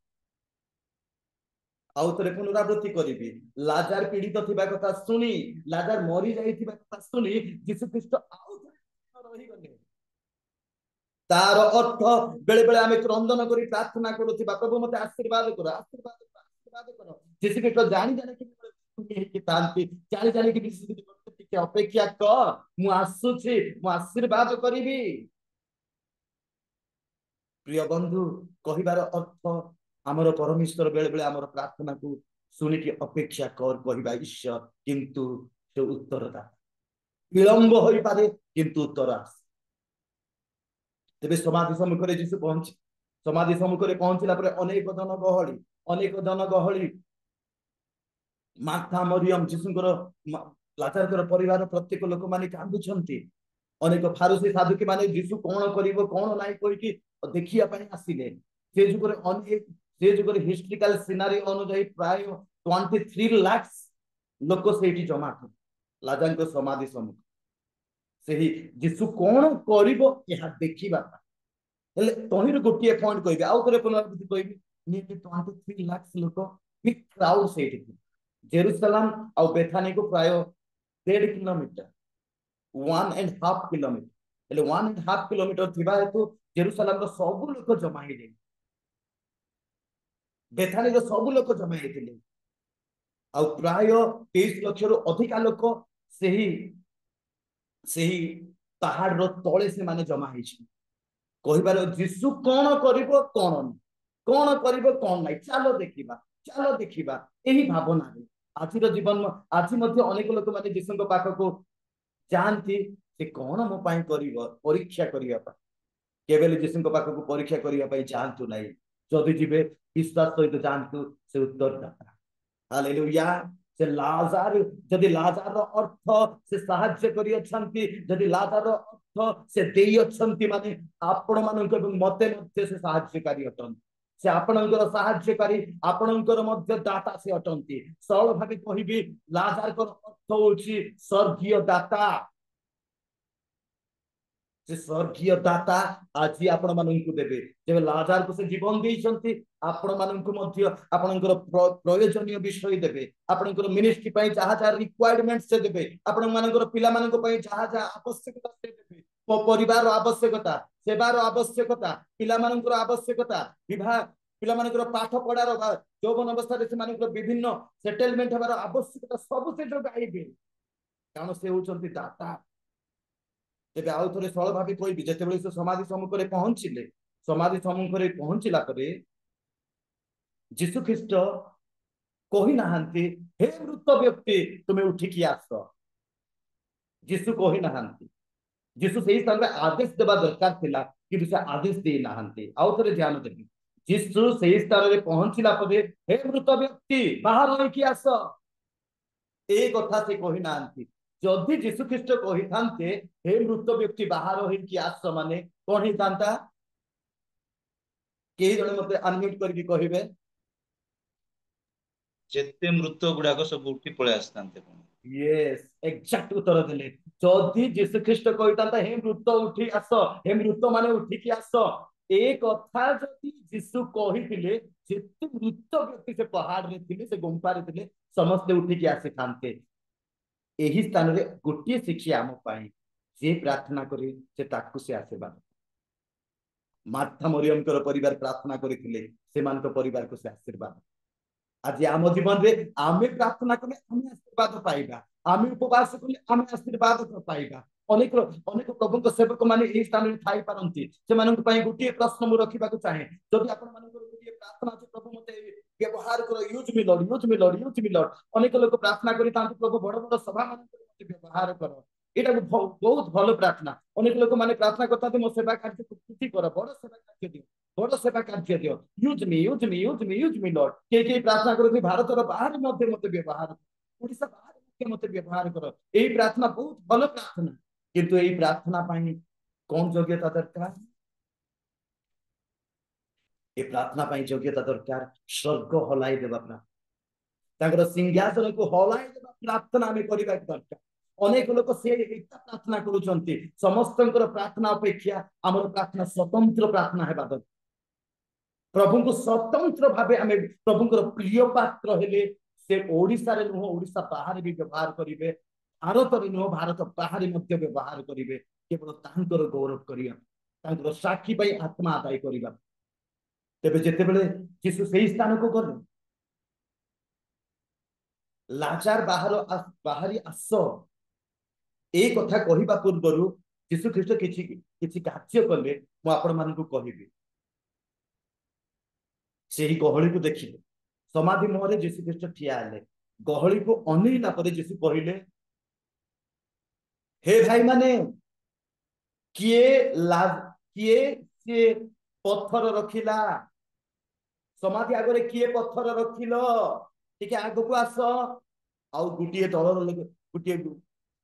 ଆଉ ଥରେ ପୁନରାବୃତ୍ତି କରିବି, ଲାଜାର ପୀଡ଼ିତ ଥିବା କଥା ଶୁଣି, ଲାଜାର ମରି ଯାଇଥିବା କଥା ଶୁଣି ଯୀଶୁ ଖ୍ରୀଷ୍ଟ ଆଉ ଥରେ ରହିଗଲେ। ତାର ଅର୍ଥ ବେଳେ ବେଳେ ଆମେ କ୍ରନ୍ଦନ କରି ପ୍ରାର୍ଥନା କରୁଥିବା ପ୍ରଭୁ ମତେ ଆଶୀର୍ବାଦ କର, ଆଶୀର୍ବାଦ କର, ଆଶୀର୍ବାଦ କର। ଯୀଶୁ ଖ୍ରୀଷ୍ଟ ଜାଣି ଜାଣିକି ଥାନ୍ତି, ଜାଣି ଜାଣିକି ଟିକେ ଅପେକ୍ଷା କର, ମୁଁ ଆସୁଛି, ମୁଁ ଆଶୀର୍ବାଦ କରିବି। ପ୍ରିୟ ବନ୍ଧୁ, କହିବାର ଅର୍ଥ ଆମର ପରମେଶ୍ୱର ବେଳେ ବେଳେ ଆମର ପ୍ରାର୍ଥନାକୁ ଶୁଣିକି ଅପେକ୍ଷା କର କହିବା ଈଶ୍ୱର, କିନ୍ତୁ ସେ ଉତ୍ତର ଦା ବିଳମ୍ବ ହୋଇପାରେ କିନ୍ତୁ ଉତ୍ତର ଆସେ। ତେବେ ସମାଧି ସମ୍ମୁଖରେ ଯୀଶୁ ସମାଧି ସମ୍ମୁଖରେ ପହଞ୍ଚିଲା ପରେ ଅନେକ ଜନ ଗହଳି ମାର୍ଥା ମରିୟମ ଯୀଶୁଙ୍କର ଲାଜାରଙ୍କର ପରିବାର ପ୍ରତ୍ୟେକ ଲୋକମାନେ କାନ୍ଦୁଛନ୍ତି। ଅନେକ ଫାରୁସୀ ସାଧୁକୀ ମାନେ ଯୀଶୁ କଣ କରିବ କଣ ନାହିଁ କହିକି ଦେଖିବା ପାଇଁ ଆସିଲେ। ସେ ଯୁଗରେ ହିଷ୍ଟ୍ରିକାଲ ସିନାରୀ ଅନୁଯାୟୀ ପ୍ରାୟ 23 ଲାଖ ଲୋକ ସେଇଠି ଜମା ଥିଲେ ଲାଜାରଙ୍କ ସମାଧି ସମ୍ମୁଖ। ସେହି ଯୀଶୁ କଣ କରିବ ଏହା ଦେଖିବା ପାଇଁ। ହେଲେ ତହିଁରୁ ଗୋଟିଏ ପଏଣ୍ଟ କହିବି, ଆଉ ଥରେ ପୁନରାବୃତ୍ତି କହିବି, 23 ଲାଖ ଲୋକ ବିଗ୍ କ୍ରାଉଡ ସେଇଠି ଥିଲେ। ଜେରୁସାଲାମ ଆଉ ବେଥାନୀକୁ ପ୍ରାୟ 1.5 କିଲୋମିଟର, 1.5 କିଲୋମିଟର, ହେଲେ 1.5 କିଲୋମିଟର ଥିବା ହେତୁ ଜେରୁସାଲାମର ସବୁ ଲୋକ ଜମା ହେଇଯାଇଥିଲେ, ବେଥାନୀର ସବୁ ଲୋକ ଜମା ହେଇଥିଲେ। ଆଉ ପ୍ରାୟ 23 ଲକ୍ଷରୁ ଅଧିକା ଲୋକ ସେହି ପାହାଡର ତଳେ ସେମାନେ ଜମା ହେଇଛନ୍ତି। କହିବାର ଯୀଶୁ କଣ କରିବ କଣ ନାହିଁ, କଣ କରିବ କଣ ନାହିଁ, ଚାଲ ଦେଖିବା ଏହି ଭାବନାରେ ଆଜିର ଜୀବନ। ଆଜି ମଧ୍ୟ ଅନେକ ଲୋକମାନେ ଯୀଶୁଙ୍କ ପାଖକୁ ଯାଆନ୍ତି, ସେ କଣ ମୋ ପାଇଁ କରିବ ପରୀକ୍ଷା କରିବା ପାଇଁ। କେବେ ଯୀଶୁଙ୍କ ପାଖକୁ ପରୀକ୍ଷା କରିବା ପାଇଁ ଯାଆନ୍ତୁ ନାହିଁ, ଯଦି ଯିବେ ବିଶ୍ୱାସ ସହିତ ଯାଆନ୍ତୁ, ସେ ଉତ୍ତର ଦାତା। ହାଲେଲୁୟା। ସେ ଲାଜାର, ଯଦି ଲାଜାରର ଅର୍ଥ ସେ ସାହାଯ୍ୟ କରିଅଛନ୍ତି, ଯଦି ଲାଜାରର ଅର୍ଥ ସେ ଦେଇଅଛନ୍ତି, ମାନେ ଆପଣ ମାନଙ୍କୁ ଏବଂ ମତେ ମଧ୍ୟ ସେ ସାହାଯ୍ୟକାରୀ ଅଟନ୍ତି। ସେ ଆପଣଙ୍କର ସାହାଯ୍ୟକାରୀ, ଆପଣଙ୍କର ମଧ୍ୟ ଦାତା ସେ ଅଟନ୍ତି। ସରଳ ଭାବେ କହିବି, ଲାଜାରଙ୍କର ଅର୍ଥ ହଉଛି ସ୍ୱର୍ଗୀୟ ଦାତା। ସେ ସ୍ୱର୍ଗୀୟ ଦାତା ଆଜି ଆପଣ ମାନଙ୍କୁ ଦେବେ। ଯେବେ ଲାଜାରକୁ ସେ ଜୀବନ ଦେଇଛନ୍ତି, ଆପଣ ମାନଙ୍କୁ ମଧ୍ୟ ଆପଣଙ୍କର ପ୍ରয়োଜନୀୟ ବିଷୟ ଦେବେ। ଆପଣଙ୍କର ମିନିଷ୍ଟ୍ରି ପାଇଁ ଯାହା ଯାହା ରିକ୍ୱାରମେଣ୍ଟ ସେ ଦେବେ, ଆପଣ ମାନଙ୍କର ପିଲାମାନଙ୍କ ପାଇଁ ଯାହା ଯାହା ଆବଶ୍ୟକତା ସେ ଦେବେ। ପରିବାର ଆବଶ୍ୟକତା, ସେବାର ଆବଶ୍ୟକତା, ପିଲାମାନଙ୍କର ଆବଶ୍ୟକତା, ବିବାହ, ପିଲାମାନଙ୍କର ପାଠ ପଢାର, ଯୌବନ ଅବସ୍ଥାରେ ସେମାନଙ୍କର ବିଭିନ୍ନ ସେଟଲମେଣ୍ଟ ହେବାର ଆବଶ୍ୟକତା ସବୁ ସେ ଯୋଗାଇବେ, କାରଣ ସେ ହଉଛନ୍ତି ଦାତା। ତେବେ ଆଉ ଥରେ ସରଳ ଭାବେ କହିବି, ଯେତେବେଳେ ସେ ସମାଧି ସମ୍ମୁଖରେ ପହଞ୍ଚିଲେ, ସମାଧି ସମ୍ମୁଖରେ ପହଞ୍ଚିଲା ପରେ ଯୀଶୁ ଖ୍ରୀଷ୍ଟ କହିନାହାନ୍ତି ହେ ମୃତ ବ୍ୟକ୍ତି ତୁମେ ଉଠିକି ଆସ। ଯୀଶୁ କହିନାହାନ୍ତି, ଯୀଶୁ ସେହି ସ୍ଥାନରେ ଆଦେଶ ଦେବା ଦରକାର ଥିଲା, କିନ୍ତୁ ସେ ଆଦେଶ ଦେଇନାହାନ୍ତି। ଆଉ ଥରେ ଧ୍ୟାନ ଦେବି, ଯୀଶୁ ସେହି ସ୍ଥାନରେ ପହଞ୍ଚିଲା ପରେ ହେ ମୃତ ବ୍ୟକ୍ତି ବାହାର ହୋଇକି ଆସ, ଏ କଥା ସେ କହିନାହାନ୍ତି। ଯଦି ଯୀଶୁ ଖ୍ରୀଷ୍ଟ କହିଥାନ୍ତେ ହେ ମୃତ ବ୍ୟକ୍ତି ବାହାର ହୋଇକି ଆସ, ମାନେ କଣ ହେଇଥାନ୍ତା? କେହି ଜଣେ ମତେ ଅନମ୍ୟୁଟ କରିକି କହିବେ। ଯେତେ ମୃତ ଗୁଡାକ ସବୁ ଉଠି ପଳେଇ ଆସିଥାନ୍ତେ। ୟେସ୍, ଏକ୍ସାକ୍ଟ ଉତ୍ତର ଦେଲେ। ଯଦି ଯୀଶୁ ଖ୍ରୀଷ୍ଟ କହିଥାନ୍ତା ହେ ମୃତ ଉଠି ଆସ, ହେ ମୃତ ମାନେ ଉଠିକି ଆସ, ଏ କଥା ଯଦି ଯୀଶୁ କହିଥିଲେ, ଯେତେ ମୃତ ବ୍ୟକ୍ତି ସେ ପାହାଡରେ ଥିଲେ, ସେ ଗୁମ୍ଫାରେ ଥିଲେ, ସମସ୍ତେ ଉଠିକି ଆସିଥାନ୍ତେ। ଏହି ସ୍ଥାନରେ ଗୋଟିଏ ଶିକ୍ଷା ଆମ ପାଇଁ, ଯେ ପ୍ରାର୍ଥନା କରି ସେ ତାକୁ ସେ ଆଶୀର୍ବାଦ। ମାର୍ଥା ମରିୟମଙ୍କର ପରିବାର ପ୍ରାର୍ଥନା କରିଥିଲେ, ସେମାନଙ୍କ ପରିବାରକୁ ସେ ଆଶୀର୍ବାଦ। ଆଜି ଆମ ଜୀବନରେ ଆମେ ପ୍ରାର୍ଥନା କଲେ ଆମେ ଆଶୀର୍ବାଦ ପାଇବା, ଆମେ ଉପବାସ କଲେ ଆମେ ଆଶୀର୍ବାଦ ପାଇବା। ଅନେକ ପ୍ରଭୁଙ୍କ ସେବକ ମାନେ ଏହି ସ୍ଥାନରେ ଥାଇପାରନ୍ତି, ସେମାନଙ୍କ ପାଇଁ ଗୋଟିଏ ପ୍ରଶ୍ନ ମୁଁ ରଖିବାକୁ ଚାହେଁ। ଯଦି ଆପଣ ମାନଙ୍କର ଗୋଟିଏ ପ୍ରାର୍ଥନା ଅଛି, ପ୍ରଭୁ ମତେ ବ୍ୟବହାର କର, ୟୁଜ ମି ଲର୍ଡ, ୟୁଜ ମି ଲର୍ଡ, ୟୁଜ ମି ଲର୍ଡ। ଅନେକ ଲୋକ ପ୍ରାର୍ଥନା କରିଥାନ୍ତି, ପ୍ରଭୁ ବଡ ବଡ ସଭା ମାନଙ୍କରେ ମତେ ବ୍ୟବହାର କର। ଏଇଟା ବହୁତ ଭଲ ପ୍ରାର୍ଥନା। ଅନେକ ଲୋକ ମାନେ ପ୍ରାର୍ଥନା କରିଥାନ୍ତି, ମୋ ସେବା କାର୍ଯ୍ୟକୁ ବୃଦ୍ଧି କର, ବଡ ସେବା କାର୍ଯ୍ୟ ଦିଅ। बड़ सेवा कार्य दियो use me use me use me use me Lord के प्रार्थना करती भारत बाहर मध्य मत व्यवहार ओडिशा बाहर मत व्यवहार कर यही प्रार्थना बहुत भल प्रार्थना किंतु यही प्रार्थना पाई कौन योग्यता दरकार ये प्रार्थना पाई योग्यता दरकार स्वर्ग हलाई देवा प्रार्थना सिंहासन को हलाई देवा प्रार्थना आम करने दरकार अनेक लोक से प्रार्थना करुचंती समस्त प्रार्थना अपेक्षा आमर प्रार्थना स्वतंत्र प्रार्थना है दरकार प्रभु को स्वतंत्र भावे आम प्रभु प्रिय पात्र हेले से ओडिशा रे नुह ओडिशा बाहर भी व्यवहार करेंगे भारत रे नुह भारत बाहर मध्य व्यवहार करेंगे केवल तांकर गौरव करिया साक्षी पाई आत्मा आदाय करिया तेबे जेते बेले यीशु सही स्थान को गले लाचार बाहरी आस ए कथा कहिबा पूर्वरु यीशु ख्रीष्ट किछि किछि कार्य कले मु आपण मानकु कहिबी सेही गहली को देखिले समाधि मुहरे यीशु ख्रीष्ट ठिया हेले गहली को अनेइला परे यीशु कहिले हे भाई माने किए से पत्थर रखिला समाधि आगरे किए पत्थर रखिल टिके आग को आस आउ गुटिए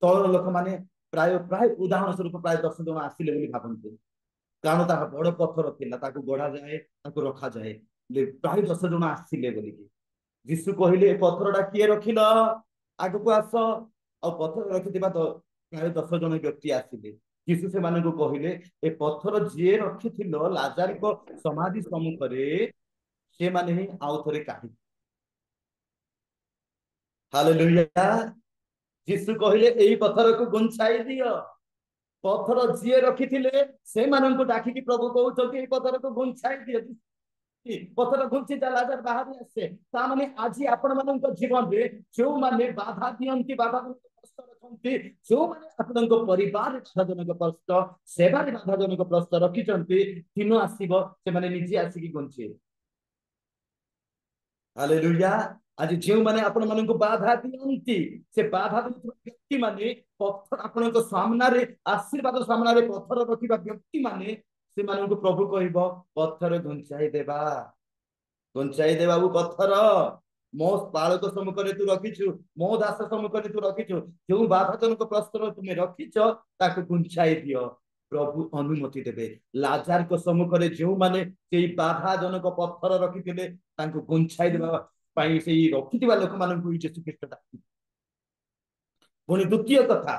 तलर लोक माने प्राय उदाहरण स्वरूप प्राय 10 जन आसिले बोली भाबंते कारण ता बड़ पत्थर थिला ताकू गढ़ा जाए ताकू रखा जाए प्राय 10 जन आसिले बोली यीशु कहिले पत्थरटा किए रखिल आग को आस आ पत्थर रखिथिबा तो प्राय 10 जन व्यक्ति आसिले यीशु से माने को कहिले ए पत्थर जे रखिथिलो लाजार को समाधि सम्मुख रे से माने ही आउ थरे काढी हालेलुया यीशु कहिले एई पत्थर को गुंछाई दियो पत्थर जे रखिथिले से मानन को डाकी की प्रभु कहउछथि एई पत्थर को गुंछाई दियो पत्थर गुंछि ता लाजार बाहर आसे ता माने आजि आपण मानन को जीवन रे जो माने बाधा दियंती बाधा कष्ट रखंती जो माने आपण को परिवार बाधाजनक कष्ट सेवा रे बाधाजनक प्रश्न रखिचंती दिन आसीबो से माने निजे आसी की गुंछि हालेलुया आज जो माने आपण मानन को बाधा दियंती से बाधा व्यक्ति माने पत्थर आपण को सामना रे आशीर्वाद सामना रे पत्थर रखिबा व्यक्ति माने से मानन को प्रभु कहइबो पत्थर घुंचाई देबा वो पत्थर मो बालक सम्मुख रे तू रखिछु मो दास सम्मुख रे तू रखिछु जो बाधाजनक प्रश्न तुमे रखिছো ताको घुंचाई दियो प्रभु अनुमति देबे लाजार को सम्मुख रे जो माने सेई बाधाजनक पत्थर रखिथिले ताको घुंचाई देबा पाई सेई रखिथिबा लोक मानन को यीशु ख्रीष्ट डाकी पुणी द्वितीय कथा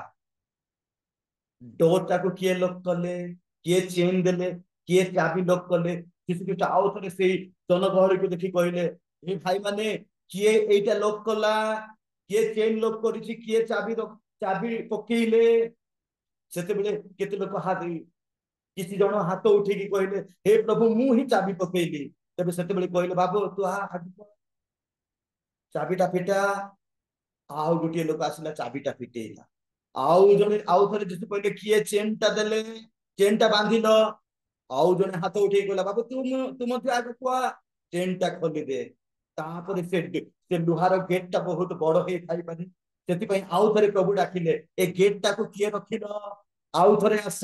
डोर टाको किए लॉक कले किए चेन देले किए चाबी लॉक कले यीशु ख्रीष्ट आउ थरे सेई जनगहली को देखि कहले ए भाई माने किए एटा लॉक कला किए चेन लॉक करिछि किए चाबी पकेइले सेते बेले केते लोक हाथ किसी जण हाथ उठी की कहले हे प्रभु मु ही चाबी पकेइली तबे सेते बेले कहले बाबू तू चाबीटा फिटा आउ गोटे लोक आसिला चाबीटा फिटेइला आउ जने आउ थरे जस कहले किए चेनटा देले चेनटा बांधिलो आउ जने हाथ उठी कहला बाबू तू मते आगे कुआ चेनटा खोली दे तापर से लुहार गेटटा बहुत बड़ हे थाई पानी सेति पई आउ थरे प्रभु डाकिले ए गेटटा को किए रखिलो आउ थरे आस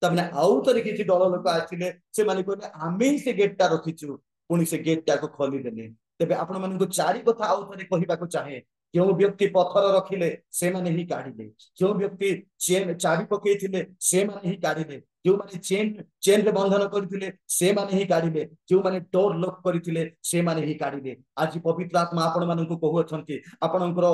तबने आउ थरे किछि दल लोक आसिले से माने कहले आमे से गेटटा रखिछु पुनी से गेटटा को खोली देले तेबे आपण मन को चारि कथा आउ थरे कहिबा को चाहे जो व्यक्ति पत्थर रखिले से माने ही काढिले जो व्यक्ति चेन चाबी पकेइथिले से माने ही काढिले जो माने चेन रे बंधन करथिले से माने ही काढिले जो माने डोर लॉक करथिले से माने ही काढिले आज पवित्र आत्मा आपण मन को कहू अछंती आपणकर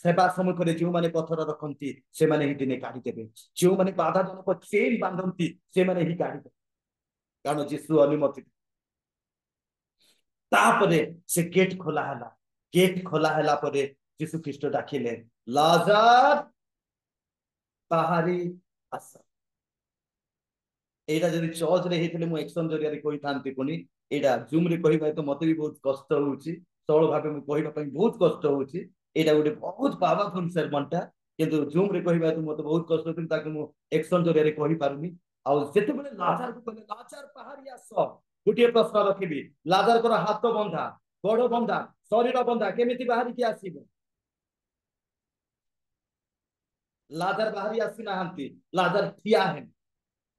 सेवा सम्मुख रे जो माने पत्थर रखंती से माने ही दिने काढि देबे जो माने बाधाजनक चेन बांधंती से माने ही काढि देबे कारण यीशु अनुमति तापरे से गेट खोला हला परे यीशु ख्रीष्ट डाकिले लाजार बाहरी आस एटा जदि चर्च रे हेतिले मु एक्शन जरिया रे कहि थांती पुनी एटा जूम रे कहिबा तो मते भी बहुत कष्ट होउची सरल भाबे मु कहिबा पई बहुत कष्ट होउची एटा गोटे बहुत पावरफुल सरमनटा किंतु जूम रे कहिबा तो मते बहुत कष्ट होती ताकि मु एक्शन जरिया रे कहि पारुनी आ जेते बेले लाजार को कहले लाजार बाहरी आस गोटे प्रश्न रखिबी लाजार को हाथ बंधा गोड़ बंधा शरीर बंधा केमिति बाहरी के आसीबो लाजार बाहरी आसी नाहंती लाजार ठिया है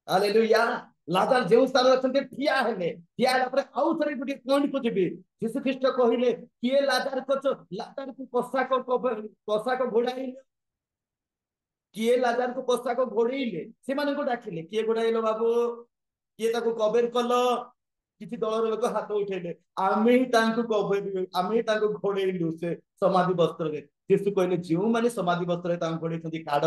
हालेलुया लाजार जो स्थान अच्छे ठिया हेले ठिया होला परे आउ थरे गोटे पॉइंट को जीवी यीशु ख्रीष्ट कहले किए लाजार को पोशाक घोड़ाइले किए लाजार को पोशाक घोड़ेइले से माने को डाकिले किए घोड़ाइलो बाबू किए ताको कबेर कल किसी दलर लोक हाथ उठेले आमे ही तांको कबेर आमे ही तांको घोड़ेइलु से समाधि वस्त्र रे यीशु कहले जो माने समाधि वस्त्र रे तांको घोड़ेइछंती काढ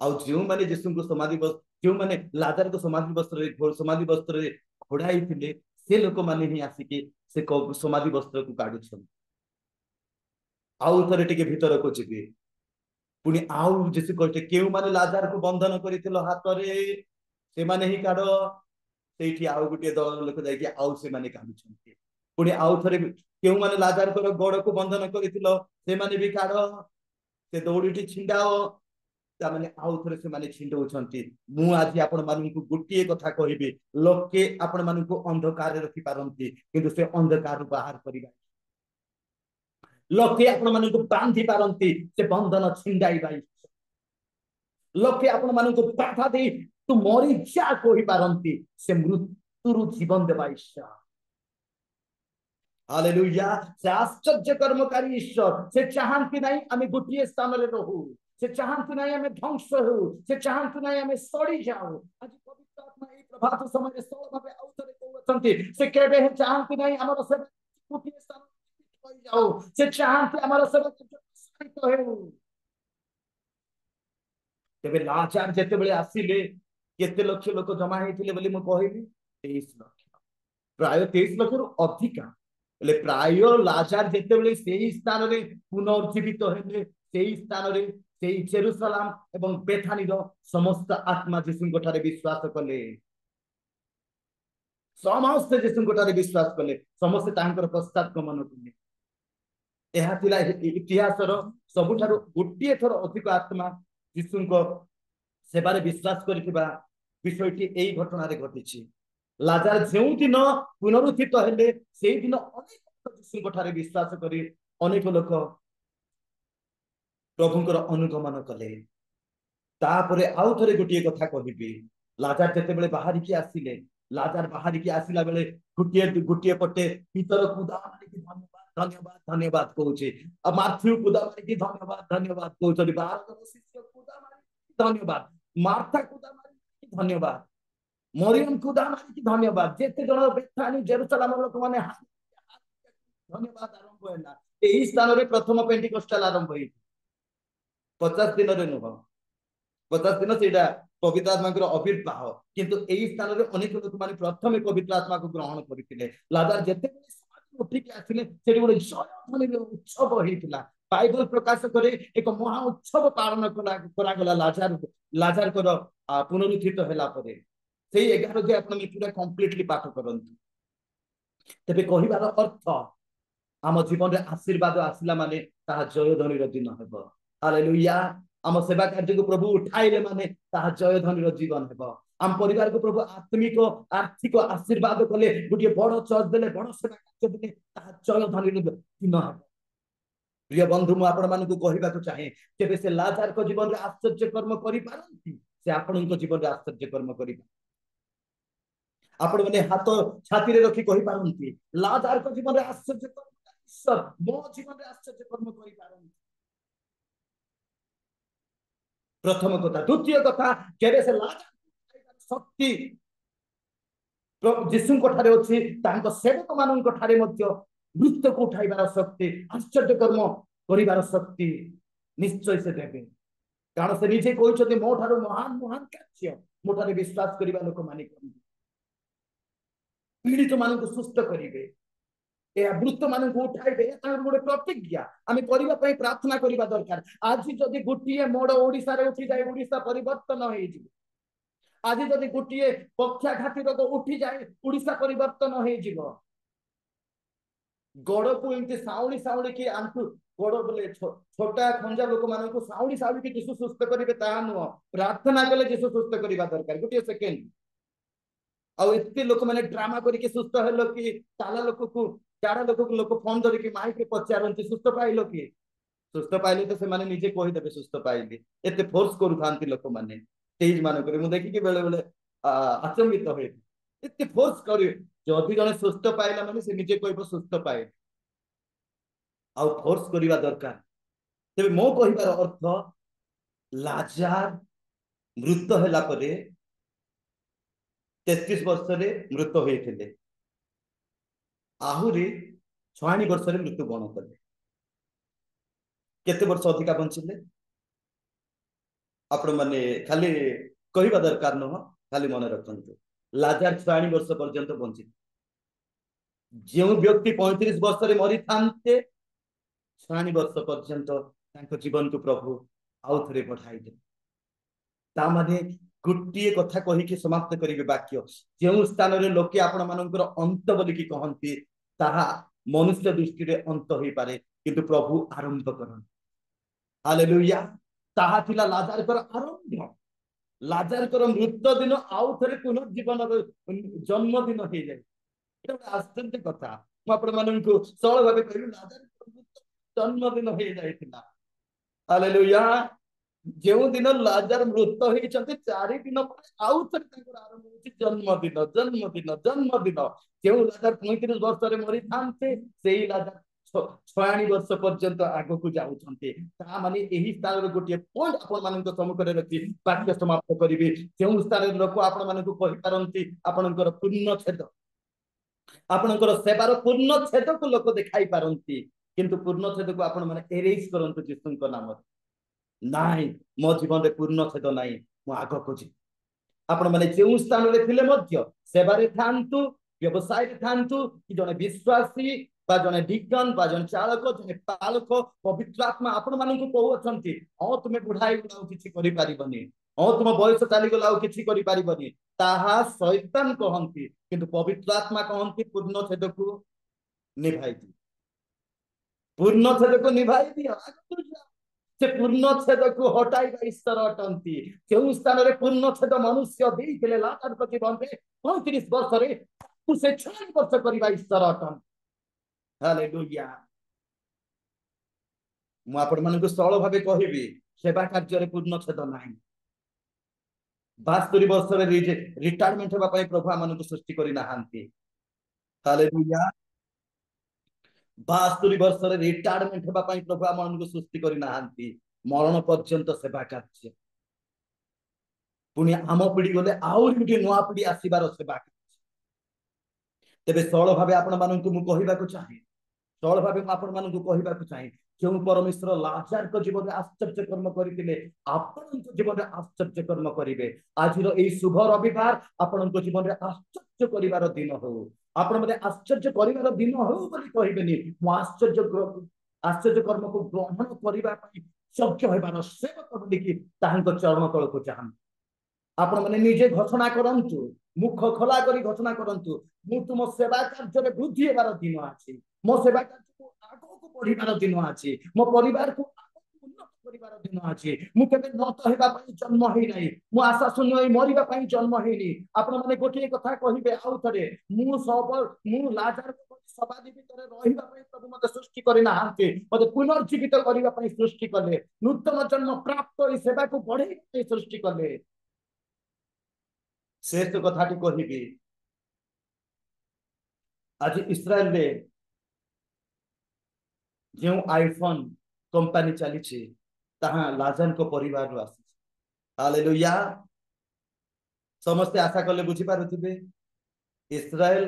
आउ जो माने यीशु को समाधि वस्त्र जो माने लाजार को समाधि वस्त्र रे घोड़ाई थिले से लोक माने ही आसिके से समाधि वस्त्र को काढुछन आउ थरे टिके भीतर को जिबे पुनी आउ यीशु कहते केउ माने लाजार को बंधन करिथिलो हाथ रे से माने ही काढ सेठी आउ गुटे दल लोक जाई कि आउ से माने काढुछंती पुनी आउ थरे केउ माने लाजार को गोड़ को बंधन करिथिलो से माने भी काढ से दौड़ीटी छिंडाओ तामाने आउ थरे से माने छिंडौछंती मु आज आपण माननकु गुटिए कथा कहिबे लोके आपण माननकु अंधकार रे रखि पारंती किंतु से अंधकार बाहर करिबा लोके आपण माननकु बांधी पारंती से बंधन छिंडाइबा लोके आपण माननकु बाधा दे तू मरी जा कहि पारंती से मृत्युरु जीवन देबा ईश्वर हालेलुया से आश्चर्य कर्मकारी ईश्वर से चाहंती नहीं आमे गुटिए स्थान रे रहू से चाहंती नहीं आमे ध्वंस हो से चाहंती नहीं आमे सड़ी जाओ आज पवित्र आत्मा ए प्रभात समय स्थल भाबे आउतरे कहउछंती से केबे हे चाहंती नहीं हमर से गुटिए स्थान होई जाओ से चाहंती हमर से सहित हो तेबे लाचार जेते बेले आसीले केते लक्ष लोक जमा हेतिले बोली म कहिबी 23 लाख प्राय 23 लाख रु अधिका ले प्राय लाचार जेते बेले सेही स्थान रे पुनर्जीवित हेले सेही स्थान रे सेही जेरूशलेम एवं बेथानी रो समस्त आत्मा यीशु कोठारे विश्वास कले समस्त यीशु कोठारे विश्वास कले समस्त तांकर पश्चात गमन कले एहा तिला इतिहास रो सबुठारो गोटिए थर अधिक आत्मा यीशु को सेबारे विश्वास करिथिबा विषयटी एई घटना रे घटिछि लाजार जेउ दिन पुनरुत्थित हेले सेई दिन अनेक यीशु कोठारे विश्वास करी अनेक लोक प्रभुंकर अनुगमन कले तापरे आउ थरे गोटिए कथा कहिबी लाजार जेते बेले बाहरी की आसिले लाजार बाहरी की आसिला बेले गोटिए पटे भीतर कुदा माने की धन्यवाद धन्यवाद कहूचे अब माथ्यू कुदा माने की धन्यवाद कहउछली 12 शिष्य कुदा माने की धन्यवाद मार्था कुदा माने की धन्यवाद मरियम कुदा माने की धन्यवाद जेते जण बेथानी जेरूशलेम लोक माने धन्यवाद आरंभ हैला एही स्थान रे प्रथम पेंटिकोस्टाल आरंभ होई 50 दिन रे नुह 50 दिन सेटा पवित्र आत्मा को आविर्भाव किंतु एही स्थान रे अनेक लोक माने प्रथम पवित्र आत्मा को ग्रहण करथिले लाजार जेते समाधि उठी के आथिले सेठी गोटे जयध्वनि उत्सव होइतिला बाइबल प्रकाश करे एक महा उत्सव पालन करा गला लाजार को पुनरुत्थित होला परे सेही 11 जे आपण पूरा कंप्लीटली पाठ करंतु तबे कहिबार अर्थ आम जीवन रे आशीर्वाद आसिला माने ता जयध्वनि रो दिन हेबो हालेलुया आम सेवा कार्य को प्रभु उठाइले माने ता जयध्वनि रो जीवन हेबो आम परिवार को प्रभु आत्मिक आर्थिक आशीर्वाद कले गोटे बड़ चर्च देले बड़ सेवा कार्य देले ता जयध्वनि रो दिन हेबो प्रिय बंधु मु आपण मानकु कहिबा तो चाहे केबे से लाजार को जीवन रे आश्चर्य कर्म करि पारंती से आपण को जीवन रे आश्चर्य कर्म करि आपण माने हाथ छाती रे रखी कहि पारंती लाजार को जीवन रे आश्चर्य कर्म ईश्वर मो जीवन रे आश्चर्य कर्म करि पारंती प्रथम कथा द्वितीय कथा केबे से लाजार शक्ति यीशु कोठारे अछि तांको सेवक मानन कोठारे मध्ये मृत्यु को उठाइबार शक्ति आश्चर्य कर्म करिबार शक्ति निश्चय से देबे कारण से निजे कहउछते मो ठारो महान महान कार्य मो ठारे विश्वास करिबा लोक माने करिबे पीड़ित मानन को सुस्त करिबे ए मृत मानन को उठाइबे तार गोटे प्रतिज्ञा आमे करिबा पई प्रार्थना करिबा दरकार आज जदी गुटिए मोड़ ओडिसा रे उठी जाय ओडिसा परिवर्तन होई जिवो आज जदी गुटिए पक्षाघाती रोग उठी जाए ओडिसा परिवर्तन होई जिवो गड़ को एमती साउली साउली की आंखु गड़ बोले छोटा खंजा लोक मान को साउली साउली की जीसु सुस्थ करिवे ता नुह प्रार्थना कले जीसु सुस्थ करिबा दरकार गोटे सेकेंड आ एते लोक माने ड्रामा करिके सुस्थ हेलो कि ताला लोक को चारा लोक को लोक फोन धरि कि माइक रे पचारंती सुस्थ पाइलो कि सुस्थ पाइले तो से माने निजे कहि देबे सुस्थ पाइले एते फोर्स करू थांती लोक माने तेज मान करे मु देखि कि बेले बेले ଆଚମ୍ବିତ ହୁଏ ଏତେ ଫୋର୍ସ କରିବେ ଯଦି ଜଣେ ସୁସ୍ଥ ପାଇଲା ମାନେ ସେ ନିଜେ କହିବ ସୁସ୍ଥ ପାଏ ଆଉ ଫୋର୍ସ କରିବା ଦରକାର। ତେବେ ମୋ କହିବାର ଅର୍ଥ ଲାଜାର ମୃତ ହେଲା ପରେ 33 ବର୍ଷରେ ମୃତ ହୋଇଥିଲେ ଆହୁରି 96 ବର୍ଷରେ ମୃତ୍ୟୁବରଣ କଲେ। କେତେ ବର୍ଷ ଅଧିକା ବଞ୍ଚିଲେ ଆପଣ ମାନେ ଖାଲି କହିବା ଦରକାର ନୁହଁ ଖାଲି ମନେ ରଖନ୍ତୁ ଲାଜାର 96 ବର୍ଷ ପର୍ଯ୍ୟନ୍ତ ବଞ୍ଚିଥିଲେ। ଯେଉଁ ବ୍ୟକ୍ତି 35 ବର୍ଷରେ ମରିଥାନ୍ତେ 96 ବର୍ଷ ପର୍ଯ୍ୟନ୍ତ ତାଙ୍କ ଜୀବନକୁ ପ୍ରଭୁ ଆଉ ଥରେ ବଢାଇଦେଲେ। ତା ମାନେ ଗୋଟିଏ କଥା କହିକି ସମାପ୍ତ କରିବେ ବାକ୍ୟ ଯେଉଁ ସ୍ଥାନରେ ଲୋକେ ଆପଣ ମାନଙ୍କର ଅନ୍ତ ବୋଲିକି କହନ୍ତି ତାହା ମନୁଷ୍ୟ ଦୃଷ୍ଟିରେ ଅନ୍ତ ହୋଇପାରେ କିନ୍ତୁ ପ୍ରଭୁ ଆରମ୍ଭ କରନ୍ତି। ହାଲେଲୁୟା। ତାହା ଥିଲା ଲାଜାରଙ୍କର ଆରମ୍ଭ। ଲାଜାରଙ୍କର ମୃତ ଦିନ ଆଉ ଥରେ ପୁନର୍ଜୀବନର ଜନ୍ମଦିନ ହେଇଯାଏ। ଏଇଟା ଗୋଟେ ଆଶ୍ଚର୍ଯ୍ୟ କଥା। ମୁଁ ଆପଣ ମାନଙ୍କୁ ସରଳ ଭାବେ କହିବି ଲାଜାରଙ୍କର ଜନ୍ମଦିନ ହେଇଯାଇଥିଲା। ହାଲେଲୁୟା। ଯେଉଁ ଦିନ ଲାଜାର ମୃତ ହେଇଛନ୍ତି 4 ଦିନ ପରେ ଆଉ ଥରେ ତାଙ୍କର ଆରମ୍ଭ ହେଉଛି ଜନ୍ମଦିନ ଜନ୍ମଦିନ ଜନ୍ମଦିନ। ଯେଉଁ ଲାଜାର 35 ବର୍ଷରେ ମରିଥାନ୍ତେ ସେଇ ଲାଜାର 96 ବର୍ଷ ପର୍ଯ୍ୟନ୍ତ ଆଗକୁ ଯାଉଛନ୍ତି। ତା ମାନେ ଏହି ସ୍ଥାନରେ ଗୋଟିଏ ପଏଣ୍ଟ ଆପଣ ମାନଙ୍କ ସମ୍ମୁଖରେ ରଖି ବାକ୍ୟ ସମାପ୍ତ କରିବି। ଯେଉଁ ସ୍ଥାନରେ ଲୋକ ଆପଣ ମାନଙ୍କୁ କହିପାରନ୍ତି ଆପଣଙ୍କର ପୂର୍ଣ୍ଣଚ୍ଛେଦ ଆପଣଙ୍କର ସେବାର ପୂର୍ଣ୍ଣଚ୍ଛେଦକୁ ଲୋକ ଦେଖାଇ ପାରନ୍ତି କିନ୍ତୁ ପୂର୍ଣ୍ଣଚ୍ଛେଦକୁ ଆପଣ ମାନେ ଏରେଇଜ କରନ୍ତୁ ଯୀଶୁଙ୍କ ନାମରେ। ନାଇଁ ମୋ ଜୀବନରେ ପୂର୍ଣ୍ଣଚ୍ଛେଦ ନାହିଁ ମୁଁ ଆଗକୁ ଯିବି। ଆପଣ ମାନେ ଯେଉଁ ସ୍ଥାନରେ ଥିଲେ ମଧ୍ୟ ସେବାରେ ଥାନ୍ତୁ ବ୍ୟବସାୟରେ ଥାନ୍ତୁ କି ଜଣେ ବିଶ୍ୱାସୀ ବା ଜଣେ ଡିକନ ବା ଜଣେ ଚାଳକ ଜଣେ ପାଳକ ପବିତ୍ର ଆତ୍ମା ଆପଣ ମାନଙ୍କୁ କହୁଅଛନ୍ତି ହଁ ତୁମେ ବୁଢା ହେଇଗଲା ଆଉ କିଛି କରିପାରିବନି ହଁ ତୁମ ବୟସ ଚାଲିଗଲା ଆଉ କିଛି କରିପାରିବନି ତାହା ଶୈତାନ କହନ୍ତି କିନ୍ତୁ ପବିତ୍ର ଆତ୍ମା କହନ୍ତି ପୂର୍ଣ୍ଣଚ୍ଛେଦକୁ ନିଭାଇ ଦିଅ ପୂର୍ଣ୍ଣଚ୍ଛେଦକୁ ନିଭାଇ ଦିଅ ଆଗକୁ ଯାଅ। ସେ ପୂର୍ଣ୍ଣଚ୍ଛେଦକୁ ହଟାଇବା ଈଶ୍ୱର ଅଟନ୍ତି। ଯେଉଁ ସ୍ଥାନରେ ପୂର୍ଣ୍ଣଚ୍ଛେଦ ମନୁଷ୍ୟ ଦେଇଥିଲେ ଲାଜାରଙ୍କ ଜୀବନରେ 35 ବର୍ଷରେ ସେ 6 ବର୍ଷ କରିବା ଈଶ୍ୱର ଅଟନ୍ତି। ହାଲେଲୁୟା। ମୁଁ ଆପଣ ମାନଙ୍କୁ ସରଳ ଭାବେ କହିବି ସେବା କାର୍ଯ୍ୟରେ ପୂର୍ଣ୍ଣଚ୍ଛେଦ ନାହିଁ। 72 ବର୍ଷରେ ରିଟାୟାରମେଣ୍ଟ ହେବା ପାଇଁ ପ୍ରଭୁ ଆମମାନଙ୍କୁ ସୃଷ୍ଟି କରିନାହାନ୍ତି। ହାଲେଲୁୟା। 72 ବର୍ଷରେ ରିଟାୟାରମେଣ୍ଟ ହେବା ପାଇଁ ପ୍ରଭୁ ଆମମାନଙ୍କୁ ସୃଷ୍ଟି କରିନାହାନ୍ତି। ମରଣ ପର୍ଯ୍ୟନ୍ତ ସେବା କାର୍ଯ୍ୟ। ପୁଣି ଆମ ପିଢି ଗଲେ ଆହୁରି ଗୋଟିଏ ନୂଆ ପିଢି ଆସିବାର ସେବା କାର୍ଯ୍ୟ। ତେବେ ସରଳ ଭାବେ ଆପଣ ମାନଙ୍କୁ ମୁଁ କହିବାକୁ ଚାହେଁ ସରଳ ଭାବେ ମୁଁ ଆପଣ ମାନଙ୍କୁ କହିବାକୁ ଚାହେଁ ଯେଉଁ ପରମେଶ୍ୱର ଲାଜାରଙ୍କ ଜୀବନରେ ଆଶ୍ଚର୍ଯ୍ୟ କର୍ମ କରିଥିଲେ ଆପଣଙ୍କ ଜୀବନରେ ଆଶ୍ଚର୍ଯ୍ୟ କର୍ମ କରିବେ। ଆଜିର ଏଇ ଶୁଭ ରବିବାର ଆପଣଙ୍କ ଜୀବନରେ ଆଶ୍ଚର୍ଯ୍ୟ କରିବାର ଦିନ ହଉ। ଆପଣ ମାନେ ଆଶ୍ଚର୍ଯ୍ୟ କରିବାର ଦିନ ହଉ ବୋଲି କହିବେନି ମୁଁ ଆଶ୍ଚର୍ଯ୍ୟ କର୍ମକୁ ଗ୍ରହଣ କରିବା ପାଇଁ ଯୋଗ୍ୟ ହେବାର ସେବକ ବୋଲିକି ତାହାଙ୍କ ଚରଣ ତଳକୁ ଯାଆନ୍ତୁ। ଆପଣ ମାନେ ନିଜେ ଘୋଷଣା କରନ୍ତୁ ମୁଖ ଖୋଲା କରି ଘୋଷଣା କରନ୍ତୁ ମୁଁ ତୁମ ସେବା କାର୍ଯ୍ୟରେ ବୃଦ୍ଧି ହେବାର ଦିନ ଅଛି। ମୋ ସେବା କାର୍ଯ୍ୟକୁ ଆଗକୁ ବଢିବାର ଦିନ ଅଛି। ମୋ ପରିବାରକୁ ଉନ୍ନତ କରିବାର ଦିନ ଅଛି। ମୁଁ କେବେ নত ହେବା ପାଇଁ ଜନ୍ମ ହେଇନାହିଁ। ମୁଁ ଆଶା ଶୂନ୍ୟ ହୋଇ ମରିବା ପାଇଁ ଜନ୍ମ ହେଇନି। ଆପଣ ମାନେ ଗୋଟିଏ କଥା କହିବେ ଆଉ ଥରେ ମୁଁ ଲାଜାର ସମାଧି ଭିତରେ ରହିବା ପାଇଁ ପ୍ରଭୁ ମତେ ସୃଷ୍ଟି କରିନାହାନ୍ତି ମତେ ପୁନର୍ଜୀବିତ କରିବା ପାଇଁ ସୃଷ୍ଟି କଲେ ନୂତନ ଜନ୍ମ ପ୍ରାପ୍ତ ଏହି ସେବାକୁ ବଢେଇବା ପାଇଁ ସୃଷ୍ଟି କଲେ। ଶେଷ କଥାଟି କହିବି ଆଜି ଇସ୍ରାଏଲରେ ଯେଉଁ ଆଇଫୋନ କମ୍ପାନୀ ଚାଲିଛି ତାହା ଲାଜାରଙ୍କ ପରିବାରରୁ ଆସିଛି। ହାଲେଲୁୟା। ସମସ୍ତେ ଆଶା କଲେ ବୁଝିପାରୁଥିବେ ଇସ୍ରାଏଲ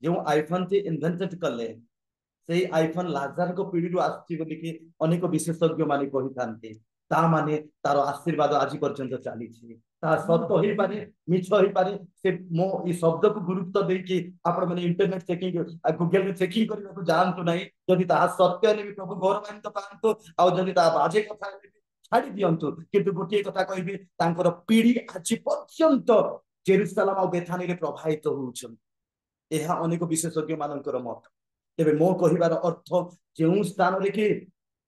ଯେଉଁ ଆଇଫୋନଟି ଇନଭେଣ୍ଟେଡ କଲେ ସେଇ ଆଇଫୋନ ଲାଜାରଙ୍କ ପିଢିରୁ ଆସୁଛି ବୋଲିକି ଅନେକ ବିଶେଷଜ୍ଞ ମାନେ କହିଥାନ୍ତି। ତା ମାନେ ତାର ଆଶୀର୍ବାଦ ଆଜି ପର୍ଯ୍ୟନ୍ତ ଚାଲିଛି। ତାହା ସତ ହେଇପାରେ ମିଛ ହେଇପାରେ ସେ ମୋ ଏଇ ଶବ୍ଦକୁ ଗୁରୁତ୍ୱ ଦେଇକି ଆପଣ ମାନେ ଇଣ୍ଟରନେଟ ଚେକିଂ ଗୁଗଲରେ ଚେକିଂ କରିବାକୁ ଯାଆନ୍ତୁ ନାହିଁ। ଯଦି ତାହା ସତ୍ୟ ହେଲେ ବି ପ୍ରଭୁ ଗୌରବାନ୍ୱିତ ପାଆନ୍ତୁ ଆଉ ଯଦି ତାହା ବାଜେ କଥା ହେଲେ ବି ଛାଡି ଦିଅନ୍ତୁ। କିନ୍ତୁ ଗୋଟିଏ କଥା କହିବି ତାଙ୍କର ପିଢି ଆଜି ପର୍ଯ୍ୟନ୍ତ ଜେରୁସାଲାମ ଆଉ ବେଥାନିରେ ପ୍ରବାହିତ ହଉଛନ୍ତି। ଏହା ଅନେକ ବିଶେଷଜ୍ଞ ମାନଙ୍କର ମତ। ତେବେ ମୋ କହିବାର ଅର୍ଥ ଯେଉଁ ସ୍ଥାନରେ କି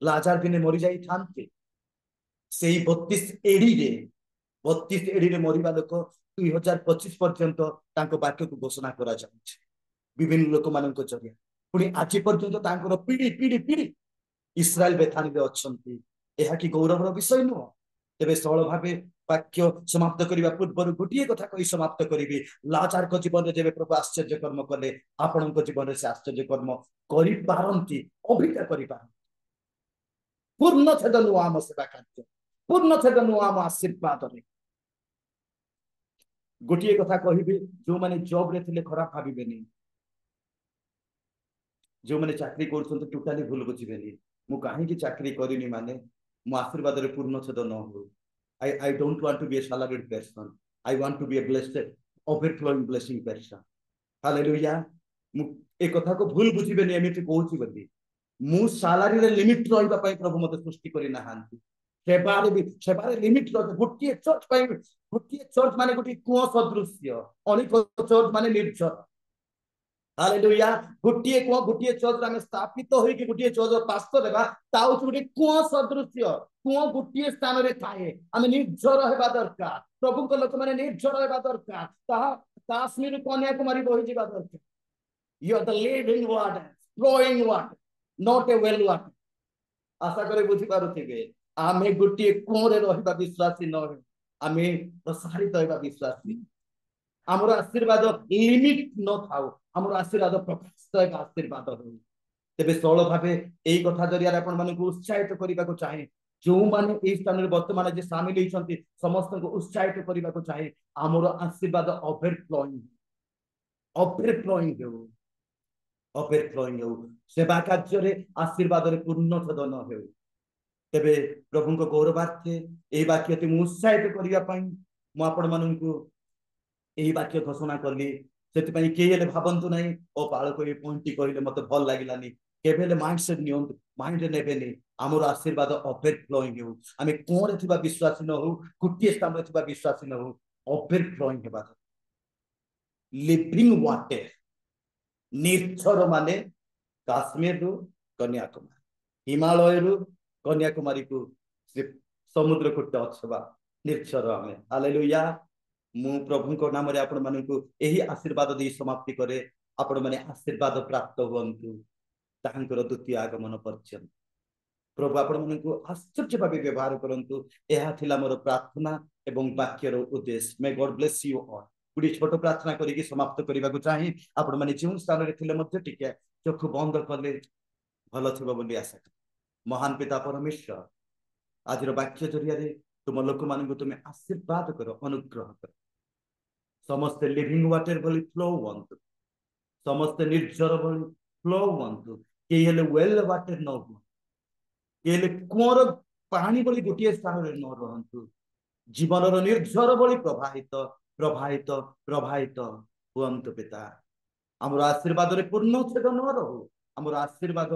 ଲାଜାର ଦିନେ ମରିଯାଇଥାନ୍ତି ସେଇ 32 ଏଡିରେ ମରିବା ଲୋକ 2025 ପର୍ଯ୍ୟନ୍ତ ତାଙ୍କ ବାକ୍ୟକୁ ଘୋଷଣା କରାଯାଉଛି ବିଭିନ୍ନ ଲୋକମାନଙ୍କ ଜରିଆ। ପୁଣି ଆଜି ପର୍ଯ୍ୟନ୍ତ ତାଙ୍କର ପିଢି ପିଢି ପିଢି ଇସ୍ରାଏଲ ବେଥାନିରେ ଅଛନ୍ତି। ଏହା କି ଗୌରବର ବିଷୟ ନୁହଁ? ତେବେ ସରଳ ଭାବେ वाक्य समाप्त करने पूर्व गोटे कथा कही समाप्त करी लाचार को जीवन में प्रभु आश्चर्य कर्म कले आपण जीवन से आश्चर्य कर्म करती अभिज्ञा कर पूर्ण छेद नुआ आम सेवा कार्य पूर्ण छेद नुआ आम आशीर्वाद गोटे कथा कहि जो मैंने जॉब रे थिले खराब भाविबेनी जो मैंने चाकरी कर टोटाली भूल बुझे मु कहीं चाकरी करनी माने मो आशीर्वाद रे पूर्ण छेद न हो I don't want to be a salaried person. I want to be a blessed, overflowing blessing person. Hallelujah. ए कथा को भूल बुझिबेनी एमिति कहूची बली मु सैलरी रे लिमिट रहिबा पई प्रभु मते सृष्टि करि नाहांती सेबारे लिमिट रह गोटे चर्च माने गोटे कुओ सदृश्य अनेक चर्च माने निर्जर हालेलुया गोटे कुओ गोटे चर्च आमे स्थापित होई कि गोटे चर्च पास्टर देबा ताउ गोटे कुओ सदृश्य कुओ गोटे स्थान रे थाए आमे निर्जर हेबा दरकार प्रभु को लोक माने निर्जर हेबा दरकार ताहा काश्मीर कन्याकुमारी बहि जिबा दरकार You are the living water, flowing water, not a well water. आशा करे बुझी पारुथिबे आमे गोटे कोरे रहिबा विश्वासी न आमे प्रसारित होइबा विश्वासी हमर आशीर्वाद लिमिट न थाउ हमर आशीर्वाद प्रकाशित होइबा आशीर्वाद हो तेबे सरल भाबे एई कथा जरिया आपण मानकु उत्साहित करिबा को चाहे जो माने एई स्थान रे वर्तमान जे शामिल होइछंती समस्त को उत्साहित करिबा को चाहे हमर आशीर्वाद ओवरफ्लोइंग हो ओवरफ्लोइंग हो सेवा कार्य आशीर्वाद पूर्ण छेद न हो तेबे प्रभु को गौरवार्थे यही वाक्य ती उत्साहित करने आपण मानू यही वाक्य घोषणा कली से किए भावतु ना ओ पालक ये पॉइंट कहले मत भल लगे केवे माइंडसेट नि माइंड ने आमर आशीर्वाद ओवरफ्लोइंग हो आम कौन थी विश्वासी न हो गोटे स्थान विश्वासी न हो ओवरफ्लोइंग होगा लिविंग वाटर निर्झर माने काश्मीर रु कन्याकुमारी हिमालय रु कन्याकुमारी को समुद्र कूट अछवा निर्झर आमे हालेलुया मु प्रभु को नाम रे आपण मानकु एही आशीर्वाद दे समाप्ति करे आपण माने आशीर्वाद प्राप्त होंतु तांकर द्वितीय आगमन पर्यंत प्रभु आपण मानकु आश्चर्य भाबे व्यवहार करंतु एहा थिला मोर प्रार्थना एवं वाक्यर उद्देश्य may God bless you all गुडी छोट प्रार्थना करिके समाप्त करबा को चाहि आपण माने जो स्थान रे थिले मध्ये टिके चक्षु बंद करले भलो थिबो बोली आशा महान पिता परमेश्वर आज वाक्य जरिया तुम लोक मान तुम्हें आशीर्वाद कर अनुग्रह कर समस्त लिविंग वाटर भली फ्लो हूँ समस्त निर्जर भली फ्लो हूँ कई वेल वाटर न हूँ कई कुआर पानी भली गोटे स्थान में न रहतु जीवन निर्जर भली प्रवाहित प्रवाहित प्रवाहित हूँ पिता आमर आशीर्वाद पूर्ण छेद न रहू आमर आशीर्वाद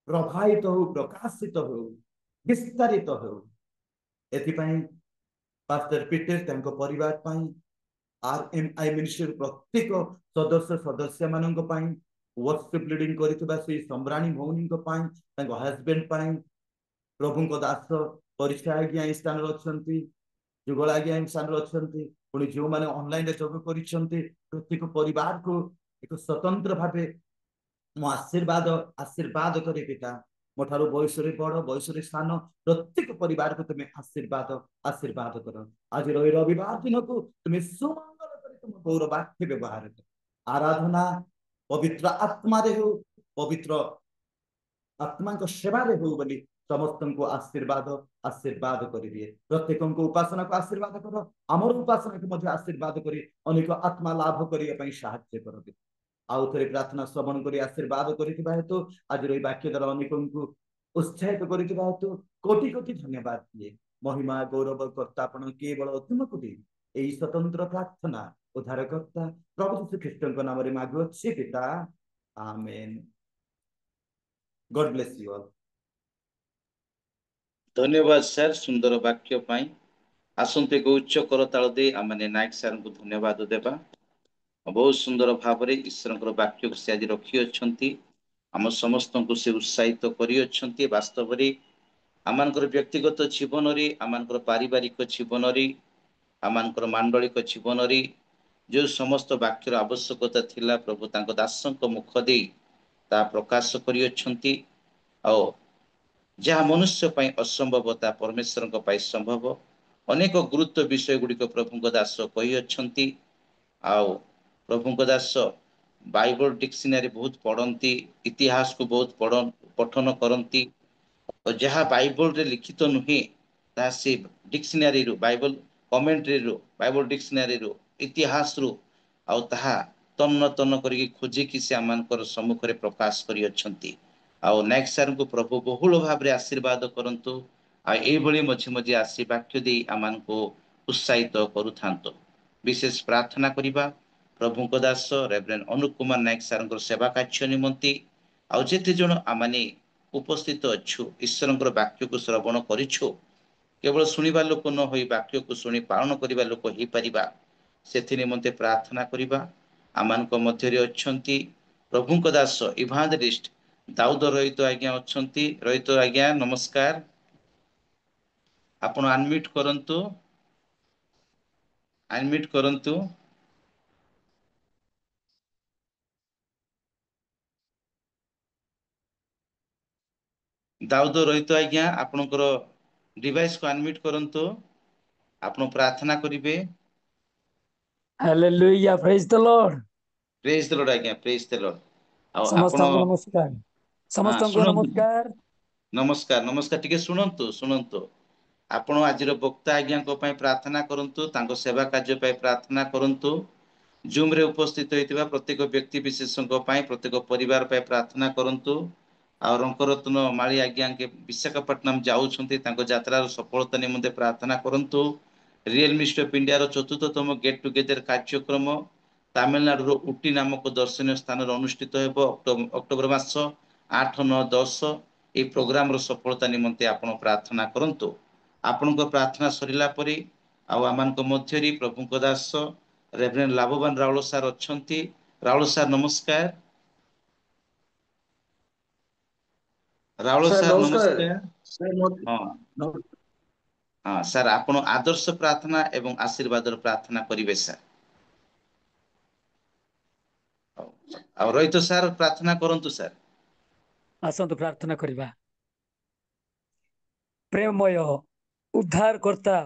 प्रवाहित हो प्रकाशित हो विस्तारित हो एथिपाई पास्टर पीटर तांको परिवार पाई RMI मिनिस्ट्री प्रत्येक सदस्य सदस्य मानक पाई वर्शिप लीडिंग करितबा से सम्राणी भौनी को पाई तांको हस्बैंड पाई प्रभु को दास परिचय आज्ञा स्थान रछंती जुगल आज्ञा स्थान रछंती पुनी जो माने ऑनलाइन रे जॉब करिसंती प्रत्येक परिवार को एक स्वतंत्र भाबे मो आशीर्वाद आशीर्वाद करे पिता मोठारो बयस बड़ बयस स्थान प्रत्येक परिवार को तुम्हें आशीर्वाद आशीर्वाद कर आज रविवार दिन को तुम्हें सुमंगल कर तुम गौर वाक्य व्यवहार कर आराधना पवित्र आत्मा रे हो पवित्र आत्मा को सेवा रे हो बोली समस्त को आशीर्वाद आशीर्वाद कर दिए प्रत्येक को उपासना को आशीर्वाद कर आमर उपासना को मध्य आशीर्वाद कर अनेक आत्मा लाभ करने साहाय्य कर आउ थे प्रार्थना श्रवण कर आशीर्वाद कर हेतु आज वाक्य द्वारा अनेक को उत्साहित कर हेतु कोटि कोटि धन्यवाद दिए महिमा गौरव कर्ता आपण केवल तुमको दी यही स्वतंत्र प्रार्थना उद्धारकर्ता प्रभु श्री कृष्ण नाम रे मागुछि पिता आमेन गॉड ब्लेस यू ऑल धन्यवाद सर सुंदर वाक्य पाई आसंते को उच्च करताल दे आमने नायक सर को धन्यवाद देबा बहुत सुंदर भाव में ईश्वर वाक्य को से आज रखी अच्छी आम समस्त को से उत्साहित कर वास्तव आम व्यक्तिगत जीवन आम पारिवारिक जीवन आम मांडलिक जीवन जो समस्त वाक्यर आवश्यकता थिला प्रभु तांको दासंक मुख दे ता प्रकाश करियछंती आ जहाँ मनुष्य पई असंभव ता परमेश्वर पई संभव ଅନେକ ଗୁରୁତ୍ୱ ବିଷୟ ଗୁଡ଼ିକ ପ୍ରଭୁଙ୍କ ଦାସ କହିଅଛନ୍ତି। ଆଉ ପ୍ରଭୁଙ୍କ ଦାସ ବାଇବଲ ଡିକ୍ସନାରୀ ବହୁତ ପଢ଼ନ୍ତି, ଇତିହାସକୁ ବହୁତ ପଠନ କରନ୍ତି। ଯାହା ବାଇବଲରେ ଲିଖିତ ନୁହେଁ ତାହା ସେ ଡିକ୍ସନାରୀରୁ, ବାଇବଲ କମେଣ୍ଟ୍ରିରୁ, ବାଇବଲ ଡିକ୍ସନାରୀରୁ, ଇତିହାସରୁ ଆଉ ତାହା ତନ୍ନ ତନ୍ନ କରିକି ଖୋଜିକି ସେ ଆମମାନଙ୍କର ସମ୍ମୁଖରେ ପ୍ରକାଶ କରିଅଛନ୍ତି। ଆଉ ନାୟକ ସାର୍ଙ୍କୁ ପ୍ରଭୁ ବହୁଳ ଭାବରେ ଆଶୀର୍ବାଦ କରନ୍ତୁ। ଆଉ ଏଇଭଳି ମଝି ମଝି ଆସି ବାକ୍ୟ ଦେଇ ଆମମାନଙ୍କୁ ଉତ୍ସାହିତ କରୁଥାନ୍ତୁ। ବିଶେଷ ପ୍ରାର୍ଥନା କରିବା ପ୍ରଭୁଙ୍କ ଦାସ ରେଭରେଣ୍ଡ ଅନୁପ କୁମାର ନାୟକ ସାର୍ଙ୍କର ସେବା କାର୍ଯ୍ୟ ନିମନ୍ତେ। ଆଉ ଯେତେ ଜଣ ଆମମାନେ ଉପସ୍ଥିତ ଅଛୁ, ଈଶ୍ୱରଙ୍କର ବାକ୍ୟକୁ ଶ୍ରବଣ କରିଛୁ, କେବଳ ଶୁଣିବା ଲୋକ ନ ହୋଇ ବାକ୍ୟକୁ ଶୁଣି ପାଳନ କରିବା ଲୋକ ହେଇପାରିବା, ସେଥି ନିମନ୍ତେ ପ୍ରାର୍ଥନା କରିବା। ଆମମାନଙ୍କ ମଧ୍ୟରେ ଅଛନ୍ତି ପ୍ରଭୁଙ୍କ ଦାସ ଇଭାଞ୍ଜେଲିଷ୍ଟ ଦାଉଦ ରୋହିତ ଆଜ୍ଞା ଅଛନ୍ତି। ରୋହିତ ଆଜ୍ଞା ନମସ୍କାର, ଆପଣ ଅନମ୍ୟୁଟ୍ କରନ୍ତୁ, ଅନମ୍ୟୁଟ୍ କରନ୍ତୁ। ଦାଉଦ ରୋହିତ ଆଜ୍ଞା ଆପଣଙ୍କର ଡିଭାଇସକୁ ଅନମ୍ୟୁଟ୍ କରନ୍ତୁ, ଆପଣ ପ୍ରାର୍ଥନା କରିବେ। Hallelujah, praise the Lord. ପ୍ରେଜ୍ ଦ ଲର୍ଡ ଆଜ୍ଞା, ପ୍ରେଜ୍ ଦ ଲର୍ଡ। ଆଉ ଆପଣ ସମସ୍ତଙ୍କୁ ନମସ୍କାର, ସମସ୍ତଙ୍କୁ ଶୁଣନ୍ତୁ, ନମସ୍କାର। ନମସ୍କାର ନମସ୍କାର, ଟିକେ ଶୁଣନ୍ତୁ। ଆପଣ ଆଜିର ବକ୍ତା ଆଜ୍ଞାଙ୍କ ପାଇଁ ପ୍ରାର୍ଥନା କରନ୍ତୁ, ତାଙ୍କ ସେବା କାର୍ଯ୍ୟ ପାଇଁ ପ୍ରାର୍ଥନା କରନ୍ତୁ। ଜୁମ୍ରେ ଉପସ୍ଥିତ ହୋଇଥିବା ପ୍ରତ୍ୟେକ ବ୍ୟକ୍ତି ବିଶେଷଙ୍କ ପାଇଁ, ପ୍ରତ୍ୟେକ ପରିବାର ପାଇଁ ପ୍ରାର୍ଥନା କରନ୍ତୁ। ଆଉ ରଙ୍କରତ୍ନ ମାଳି ଆଜ୍ଞା ବିଶାଖାପଟ୍ଟନମ ଯାଉଛନ୍ତି, ତାଙ୍କ ଯାତ୍ରାର ସଫଳତା ନିମନ୍ତେ ପ୍ରାର୍ଥନା କରନ୍ତୁ। ରିଏଲ ମିନିଷ୍ଟ୍ରି ଅଫ୍ ଇଣ୍ଡିଆର 4ର୍ଥ ଗେଟ୍ ଟୁଗେଦର କାର୍ଯ୍ୟକ୍ରମ ତାମିଲନାଡୁର ଉଟି ନାମକ ଦର୍ଶନୀୟ ସ୍ଥାନରେ ଅନୁଷ୍ଠିତ ହେବ ଅକ୍ଟୋବର ମାସ 8, 9, 10। ଏହି ପ୍ରୋଗ୍ରାମର ସଫଳତା ନିମନ୍ତେ ଆପଣ ପ୍ରାର୍ଥନା କରନ୍ତୁ। ଆପଣଙ୍କ ପ୍ରାର୍ଥନା ସରିଲା ପରେ ଆଉ ଆମମାନଙ୍କ ମଧ୍ୟରେ ପ୍ରଭୁଙ୍କ ଦାସ ରେଭରେଣ୍ଡ ଲାଭବାନ ରାଉଳ ସାର୍ ଅଛନ୍ତି। ରାଉଳ ସାର୍ ନମସ୍କାର। ରାଉଳ ସାର୍ ନମସ୍କାର। ହଁ ହଁ ସାର୍, ଆପଣ ଆଦର୍ଶ ପ୍ରାର୍ଥନା ଏବଂ ଆଶୀର୍ବାଦର ପ୍ରାର୍ଥନା କରିବେ ସାର୍। ଆଉ ରୋହିତ ସାର୍ ପ୍ରାର୍ଥନା କରନ୍ତୁ ସାର୍। ଆସନ୍ତୁ ପ୍ରାର୍ଥନା କରିବା। ପ୍ରେମମୟ ଉଦ୍ଧାର କର୍ତ୍ତା